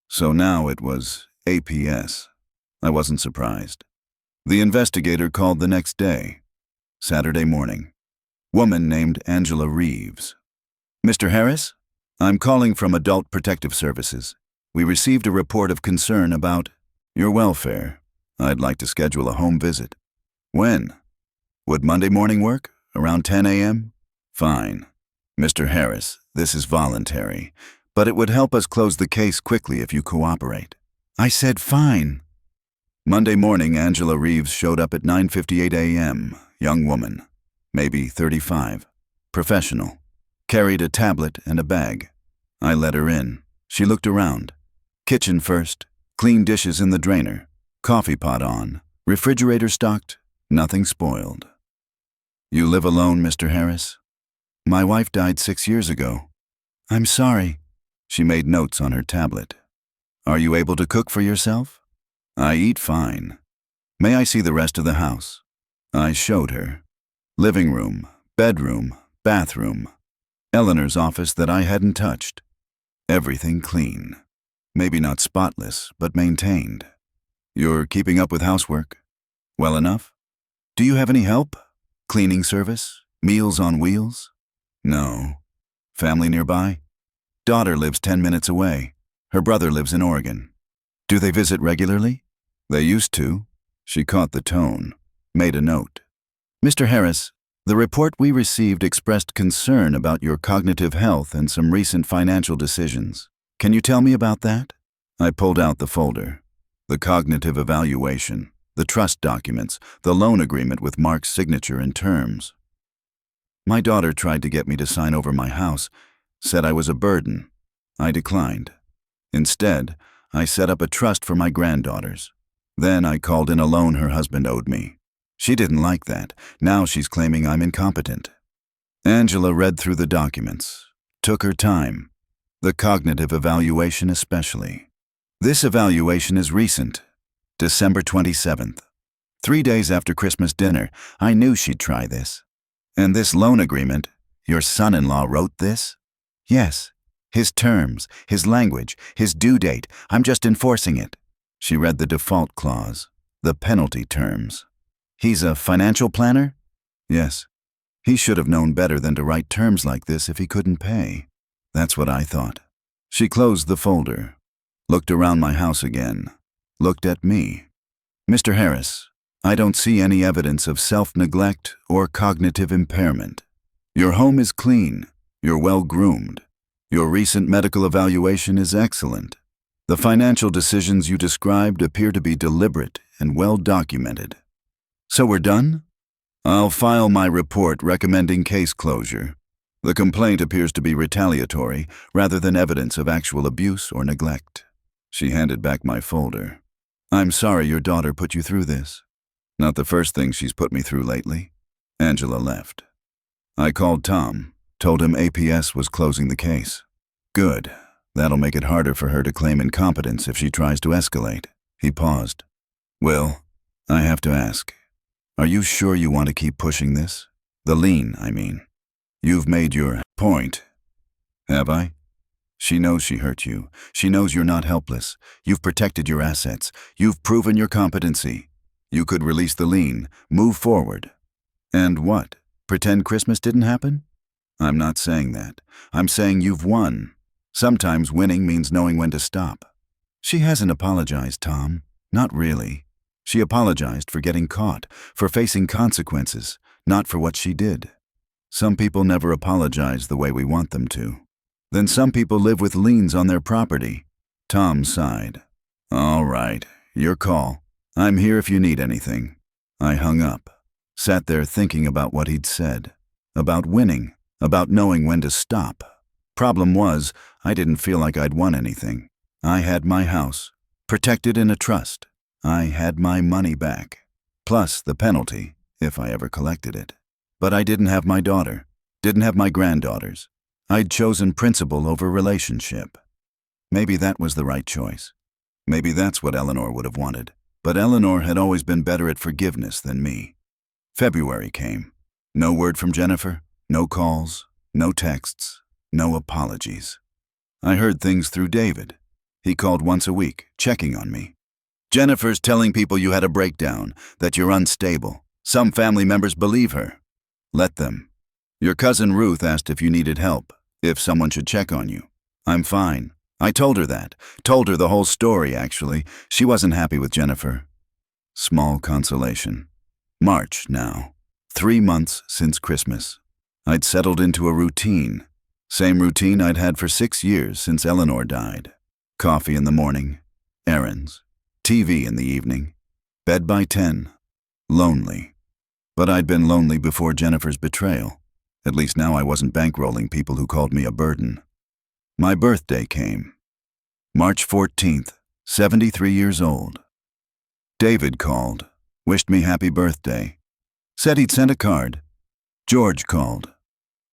So now it was APS. I wasn't surprised. The investigator called the next day, Saturday morning. Woman named Angela Reeves. Mr. Harris? I'm calling from Adult Protective Services. We received a report of concern about your welfare. I'd like to schedule a home visit. When? Would Monday morning work? Around 10 a.m.? Fine. Mr. Harris, this is voluntary, but it would help us close the case quickly if you cooperate. I said fine. Monday morning, Angela Reeves showed up at 9:58 a.m. Young woman, maybe 35. Professional. Carried a tablet and a bag. I let her in. She looked around. Kitchen first. Clean dishes in the drainer. Coffee pot on. Refrigerator stocked. Nothing spoiled. You live alone, Mr. Harris? My wife died 6 years ago. I'm sorry. She made notes on her tablet. Are you able to cook for yourself? I eat fine. May I see the rest of the house? I showed her. Living room, bedroom, bathroom. Eleanor's office that I hadn't touched. Everything clean. Maybe not spotless, but maintained. You're keeping up with housework? Well enough? Do you have any help? Cleaning service? Meals on wheels? No. Family nearby? Daughter lives 10 minutes away. Her brother lives in Oregon. Do they visit regularly? They used to. She caught the tone. Made a note. Mr. Harris, the report we received expressed concern about your cognitive health and some recent financial decisions. Can you tell me about that? I pulled out the folder. The cognitive evaluation, the trust documents, the loan agreement with Mark's signature and terms. My daughter tried to get me to sign over my house, said I was a burden. I declined. Instead, I set up a trust for my granddaughters. Then I called in a loan her husband owed me. She didn't like that. Now she's claiming I'm incompetent. Angela read through the documents, took her time. The cognitive evaluation especially. This evaluation is recent, December 27th. 3 days after Christmas dinner, I knew she'd try this. And this loan agreement, your son-in-law wrote this? Yes. His terms, his language, his due date, I'm just enforcing it. She read the default clause, the penalty terms. He's a financial planner? Yes. He should have known better than to write terms like this if he couldn't pay. That's what I thought. She closed the folder, looked around my house again, looked at me. Mr. Harris, I don't see any evidence of self-neglect or cognitive impairment. Your home is clean. You're well-groomed. Your recent medical evaluation is excellent. The financial decisions you described appear to be deliberate and well-documented. So we're done? I'll file my report recommending case closure. The complaint appears to be retaliatory rather than evidence of actual abuse or neglect. She handed back my folder. I'm sorry your daughter put you through this. Not the first thing she's put me through lately. Angela left. I called Tom, told him APS was closing the case. Good. That'll make it harder for her to claim incompetence if she tries to escalate. He paused. Will, I have to ask, are you sure you want to keep pushing this? The lien, I mean. You've made your point. Have I? She knows she hurt you. She knows you're not helpless. You've protected your assets. You've proven your competency. You could release the lien, move forward. And what? Pretend Christmas didn't happen? I'm not saying that. I'm saying you've won. Sometimes winning means knowing when to stop. She hasn't apologized, Tom. Not really. She apologized for getting caught, for facing consequences, not for what she did. Some people never apologize the way we want them to. Then some people live with liens on their property. Tom sighed. All right, your call. I'm here if you need anything. I hung up, sat there thinking about what he'd said, about winning, about knowing when to stop. Problem was, I didn't feel like I'd won anything. I had my house, protected in a trust. I had my money back, plus the penalty, if I ever collected it. But I didn't have my daughter, didn't have my granddaughters. I'd chosen principle over relationship. Maybe that was the right choice. Maybe that's what Eleanor would have wanted. But Eleanor had always been better at forgiveness than me. February came. No word from Jennifer, no calls, no texts, no apologies. I heard things through David. He called once a week, checking on me. Jennifer's telling people you had a breakdown, that you're unstable. Some family members believe her. Let them. Your cousin Ruth asked if you needed help, if someone should check on you. I'm fine. I told her that. Told her the whole story, actually. She wasn't happy with Jennifer. Small consolation. March now. 3 months since Christmas. I'd settled into a routine. Same routine I'd had for 6 years since Eleanor died. Coffee in the morning. Errands. TV in the evening. Bed by 10. Lonely. But I'd been lonely before Jennifer's betrayal. At least now I wasn't bankrolling people who called me a burden. My birthday came. March 14th, 73 years old. David called, wished me happy birthday. Said he'd sent a card. George called,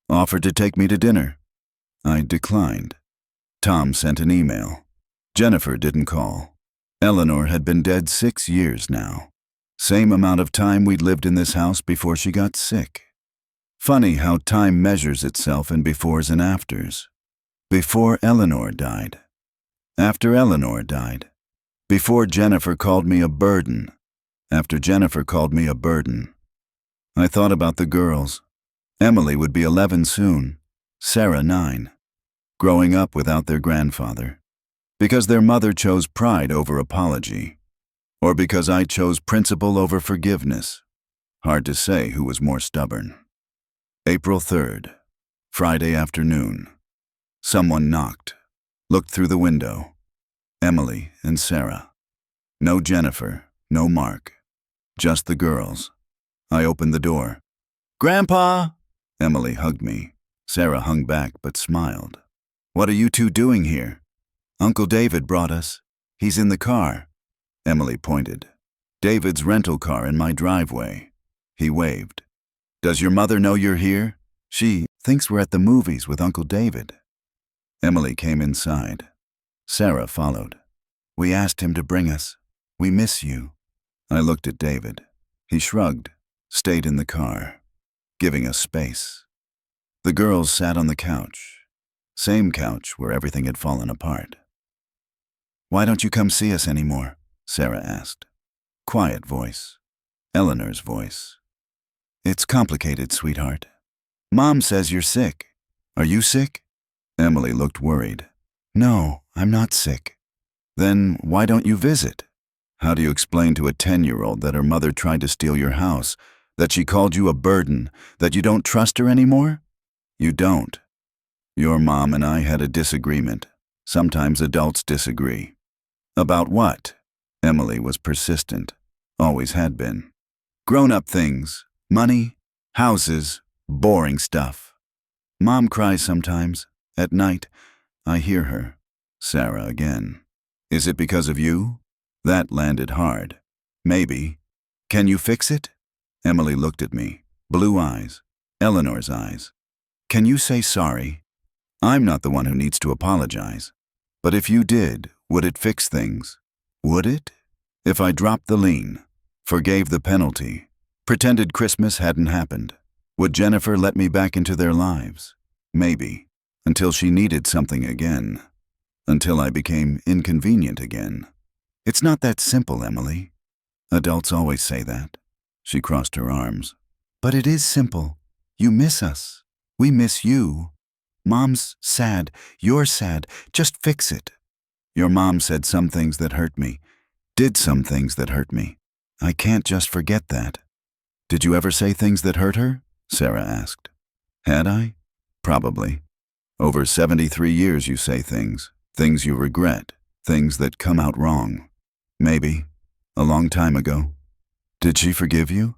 offered to take me to dinner. I declined. Tom sent an email. Jennifer didn't call. Eleanor had been dead 6 years now. Same amount of time we'd lived in this house before she got sick. Funny how time measures itself in befores and afters. Before Eleanor died. After Eleanor died. Before Jennifer called me a burden. After Jennifer called me a burden. I thought about the girls. Emily would be 11 soon. Sarah 9. Growing up without their grandfather. Because their mother chose pride over apology. Or because I chose principle over forgiveness. Hard to say who was more stubborn. April 3rd. Friday afternoon. Someone knocked. Looked through the window. Emily and Sarah. No Jennifer, no Mark. Just the girls. I opened the door. "Grandpa!" Emily hugged me. Sarah hung back but smiled. "What are you two doing here?" "Uncle David brought us. He's in the car." Emily pointed. "David's rental car in my driveway." He waved. "Does your mother know you're here?" "She thinks we're at the movies with Uncle David." Emily came inside. Sarah followed. "We asked him to bring us. We miss you." I looked at David. He shrugged, stayed in the car, giving us space. The girls sat on the couch. Same couch where everything had fallen apart. "Why don't you come see us anymore?" Sarah asked. Quiet voice. Eleanor's voice. "It's complicated, sweetheart. Mom says you're sick. Are you sick?" Emily looked worried. "No, I'm not sick." "Then why don't you visit? How do you explain to a 10-year-old that her mother tried to steal your house, that she called you a burden, that you don't trust her anymore? You don't. Your mom and I had a disagreement. Sometimes adults disagree." "About what?" Emily was persistent. Always had been. "Grown-up things. Money, houses, boring stuff. Mom cries sometimes. At night, I hear her." Sarah again. "Is it because of you?" That landed hard. "Maybe. Can you fix it?" Emily looked at me. Blue eyes. Eleanor's eyes. "Can you say sorry? I'm not the one who needs to apologize. But if you did, would it fix things? Would it? If I dropped the lien, forgave the penalty, pretended Christmas hadn't happened, would Jennifer let me back into their lives? Maybe. Until she needed something again. Until I became inconvenient again. It's not that simple, Emily. Adults always say that. She crossed her arms. But it is simple. You miss us. We miss you. Mom's sad. You're sad. Just fix it. Your mom said some things that hurt me. Did some things that hurt me. I can't just forget that. Did you ever say things that hurt her? Sarah asked. Had I? Probably. Over 73 years you say things you regret, things that come out wrong. Maybe. A long time ago. Did she forgive you?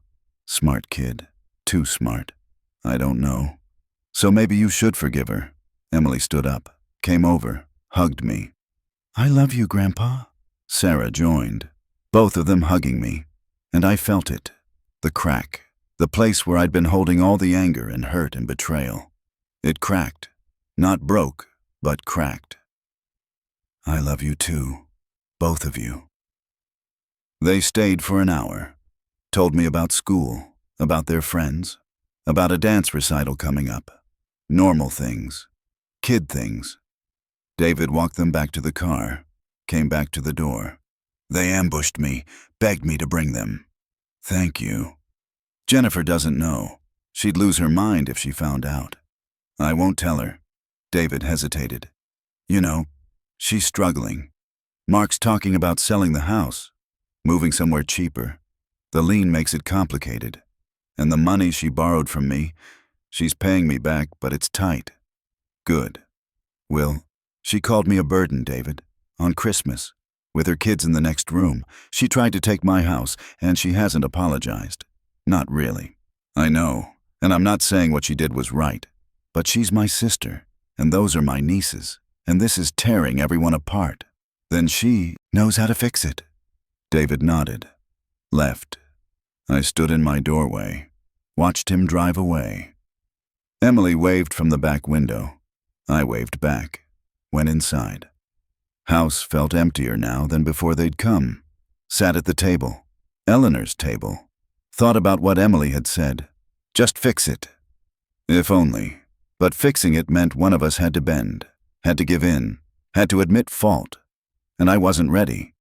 Smart kid. Too smart. I don't know. So maybe you should forgive her. Emily stood up, came over, hugged me. I love you, Grandpa. Sarah joined, both of them hugging me, and I felt it. The crack, the place where I'd been holding all the anger and hurt and betrayal. It cracked. Not broke, but cracked. I love you too, both of you. They stayed for an hour, told me about school, about their friends, about a dance recital coming up. Normal things, kid things. David walked them back to the car, came back to the door. They ambushed me, begged me to bring them. Thank you. Jennifer doesn't know. She'd lose her mind if she found out. I won't tell her. David hesitated. You know, she's struggling. Mark's talking about selling the house, moving somewhere cheaper. The lien makes it complicated. And the money she borrowed from me, she's paying me back, but it's tight. Good. Will, she called me a burden, David, on Christmas. With her kids in the next room, she tried to take my house, and she hasn't apologized. Not really. I know, and I'm not saying what she did was right. But she's my sister, and those are my nieces, and this is tearing everyone apart. Then she knows how to fix it. David nodded, left. I stood in my doorway, watched him drive away. Emily waved from the back window. I waved back, went inside. House felt emptier now than before they'd come. Sat at the table, Eleanor's table. Thought about what Emily had said. Just fix it. If only. But fixing it meant one of us had to bend, had to give in, had to admit fault. And I wasn't ready.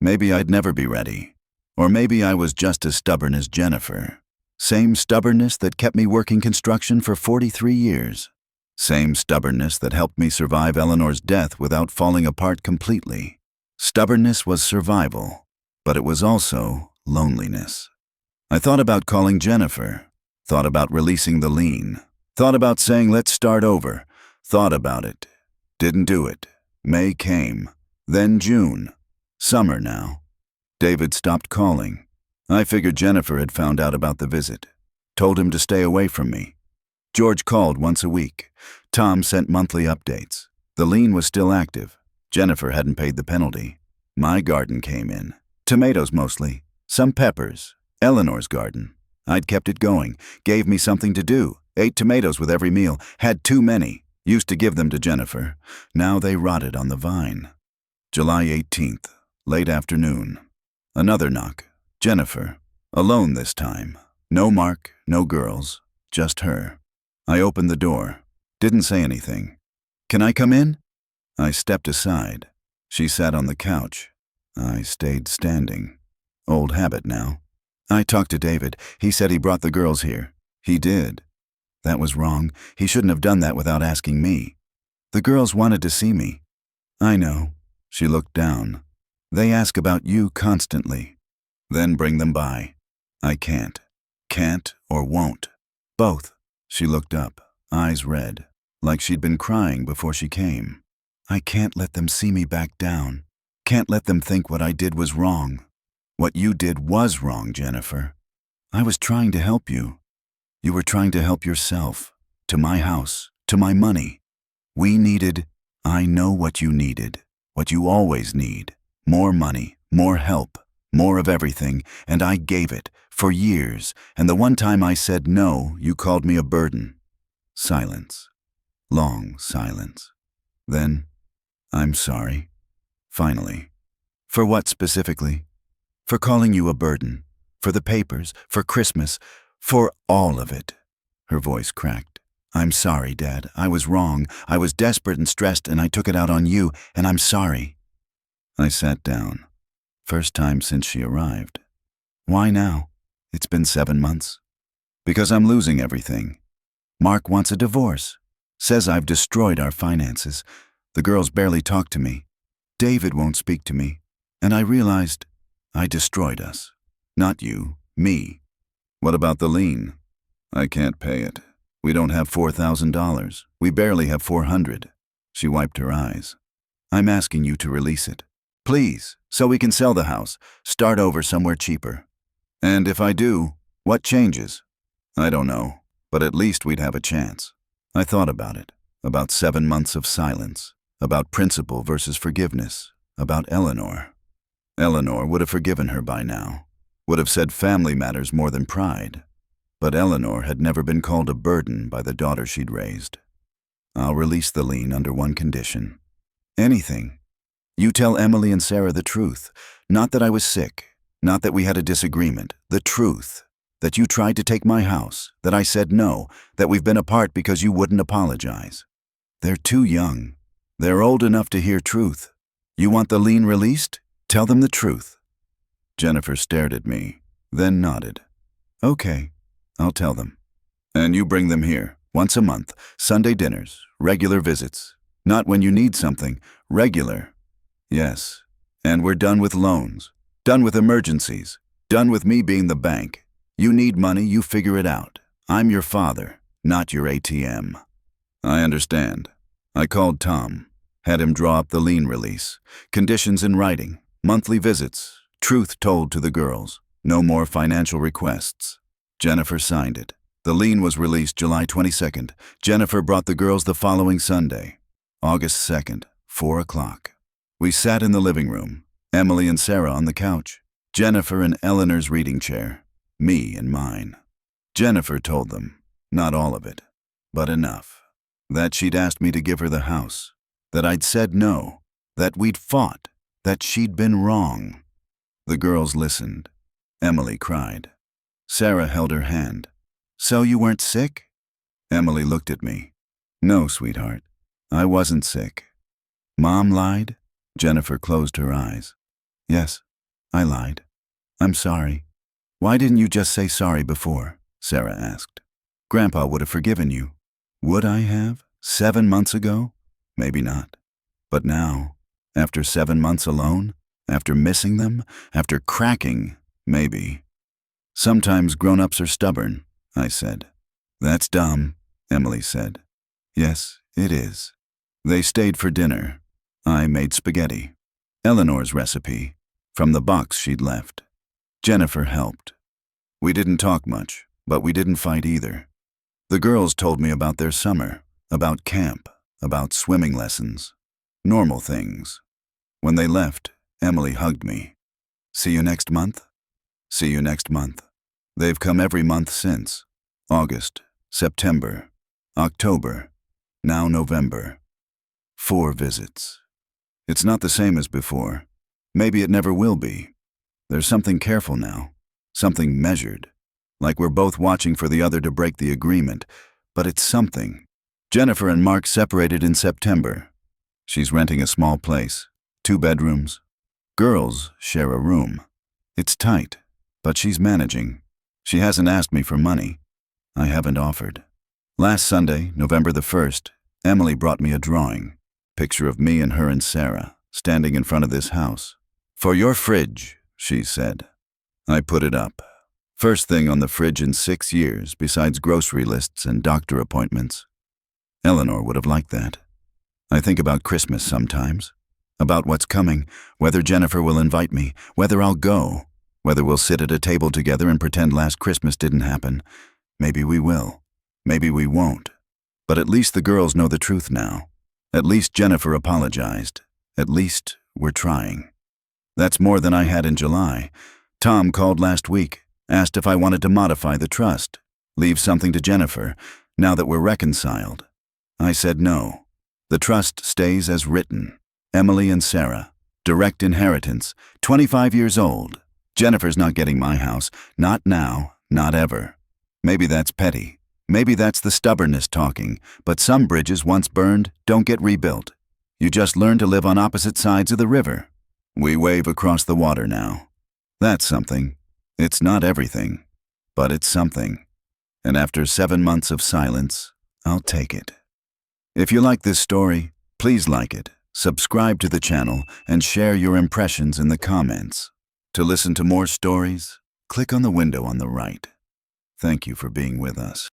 Maybe I'd never be ready. Or maybe I was just as stubborn as Jennifer. Same stubbornness that kept me working construction for 43 years. Same stubbornness that helped me survive Eleanor's death without falling apart completely. Stubbornness was survival, but it was also loneliness. I thought about calling Jennifer, thought about releasing the lien, thought about saying let's start over, thought about it. Didn't do it. May came, then June. Summer now. David stopped calling. I figured Jennifer had found out about the visit, told him to stay away from me. George called once a week. Tom sent monthly updates. The lien was still active. Jennifer hadn't paid the penalty. My garden came in. Tomatoes mostly. Some peppers. Eleanor's garden. I'd kept it going. Gave me something to do. Ate tomatoes with every meal. Had too many. Used to give them to Jennifer. Now they rotted on the vine. July 18th. Late afternoon. Another knock. Jennifer. Alone this time. No Mark, no girls. Just her. I opened the door. Didn't say anything. Can I come in? I stepped aside. She sat on the couch. I stayed standing. Old habit now. I talked to David. He said he brought the girls here. He did. That was wrong. He shouldn't have done that without asking me. The girls wanted to see me. I know. She looked down. They ask about you constantly. Then bring them by. I can't. Can't or won't. Both. She looked up, eyes red, like she'd been crying before she came. I can't let them see me back down. Can't let them think what I did was wrong. What you did was wrong, Jennifer. I was trying to help you. You were trying to help yourself. To my house, to my money. We needed, I know what you needed, what you always need. More money, more help, more of everything, and I gave it, for years, and the one time I said no, you called me a burden. Silence. Long silence. Then, I'm sorry. Finally. For what specifically? For calling you a burden. For the papers, for Christmas, for all of it. Her voice cracked. I'm sorry, Dad. I was wrong. I was desperate and stressed, and I took it out on you, and I'm sorry. I sat down. First time since she arrived. Why now? It's been 7 months. Because I'm losing everything. Mark wants a divorce. Says I've destroyed our finances. The girls barely talk to me. David won't speak to me. And I realized I destroyed us. Not you, me. What about the lien? I can't pay it. We don't have $4,000. We barely have $400. She wiped her eyes. I'm asking you to release it. Please, so we can sell the house, start over somewhere cheaper. And if I do, what changes? I don't know, but at least we'd have a chance. I thought about it, about 7 months of silence, about principle versus forgiveness, about Eleanor. Eleanor would have forgiven her by now, would have said family matters more than pride. But Eleanor had never been called a burden by the daughter she'd raised. I'll release the lien under one condition. Anything. You tell Emily and Sarah the truth, not that I was sick, Not that we had a disagreement. The truth. That you tried to take my house. That I said no. That we've been apart because you wouldn't apologize. They're too young. They're old enough to hear truth. You want the lien released? Tell them the truth. Jennifer stared at me, then nodded. Okay, I'll tell them. And you bring them here, once a month, Sunday dinners, regular visits. Not when you need something, regular. Yes, and we're done with loans, done with emergencies, done with me being the bank. You need money, you figure it out. I'm your father, not your ATM. I understand. I called Tom, had him draw up the lien release, conditions in writing, monthly visits, truth told to the girls, no more financial requests. Jennifer signed it. The lien was released July 22nd. Jennifer brought the girls the following Sunday, August 2nd, 4 o'clock. We sat in the living room, Emily and Sarah on the couch, Jennifer in Eleanor's reading chair, me in mine. Jennifer told them, not all of it, but enough. That she'd asked me to give her the house, that I'd said no, that we'd fought, that she'd been wrong. The girls listened. Emily cried. Sarah held her hand. So you weren't sick? Emily looked at me. No, sweetheart, I wasn't sick. Mom lied? Jennifer closed her eyes. Yes, I lied. I'm sorry. Why didn't you just say sorry before? Sarah asked. Grandpa would have forgiven you. Would I have? 7 months ago? Maybe not. But now, after 7 months alone, after missing them, after cracking, maybe. Sometimes grown-ups are stubborn, I said. That's dumb, Emily said. Yes, it is. They stayed for dinner. I made spaghetti. Eleanor's recipe, from the box she'd left. Jennifer helped. We didn't talk much, but we didn't fight either. The girls told me about their summer, about camp, about swimming lessons. Normal things. When they left, Emily hugged me. See you next month? See you next month. They've come every month since. August, September, October, now November. 4 visits. It's not the same as before. Maybe it never will be. There's something careful now, something measured, like we're both watching for the other to break the agreement, but it's something. Jennifer and Mark separated in September. She's renting a small place, 2 bedrooms. Girls share a room. It's tight, but she's managing. She hasn't asked me for money. I haven't offered. Last Sunday, November the 1st, Emily brought me a drawing. Picture of me and her and Sarah, standing in front of this house. For your fridge, she said. I put it up. First thing on the fridge in 6 years, besides grocery lists and doctor appointments. Eleanor would have liked that. I think about Christmas sometimes. About what's coming, whether Jennifer will invite me, whether I'll go, whether we'll sit at a table together and pretend last Christmas didn't happen. Maybe we will. Maybe we won't. But at least the girls know the truth now. At least Jennifer apologized. At least we're trying. That's more than I had in July. Tom called last week, asked if I wanted to modify the trust, leave something to Jennifer, now that we're reconciled. I said no. The trust stays as written. Emily and Sarah. Direct inheritance. 25 years old. Jennifer's not getting my house. Not now. Not ever. Maybe that's petty. Maybe that's the stubbornness talking. But some bridges once burned don't get rebuilt. You just learn to live on opposite sides of the river. We wave across the water now. That's something. It's not everything. But it's something. And after 7 months of silence, I'll take it. If you like this story, please like it, subscribe to the channel, and share your impressions in the comments. To listen to more stories, click on the window on the right. Thank you for being with us.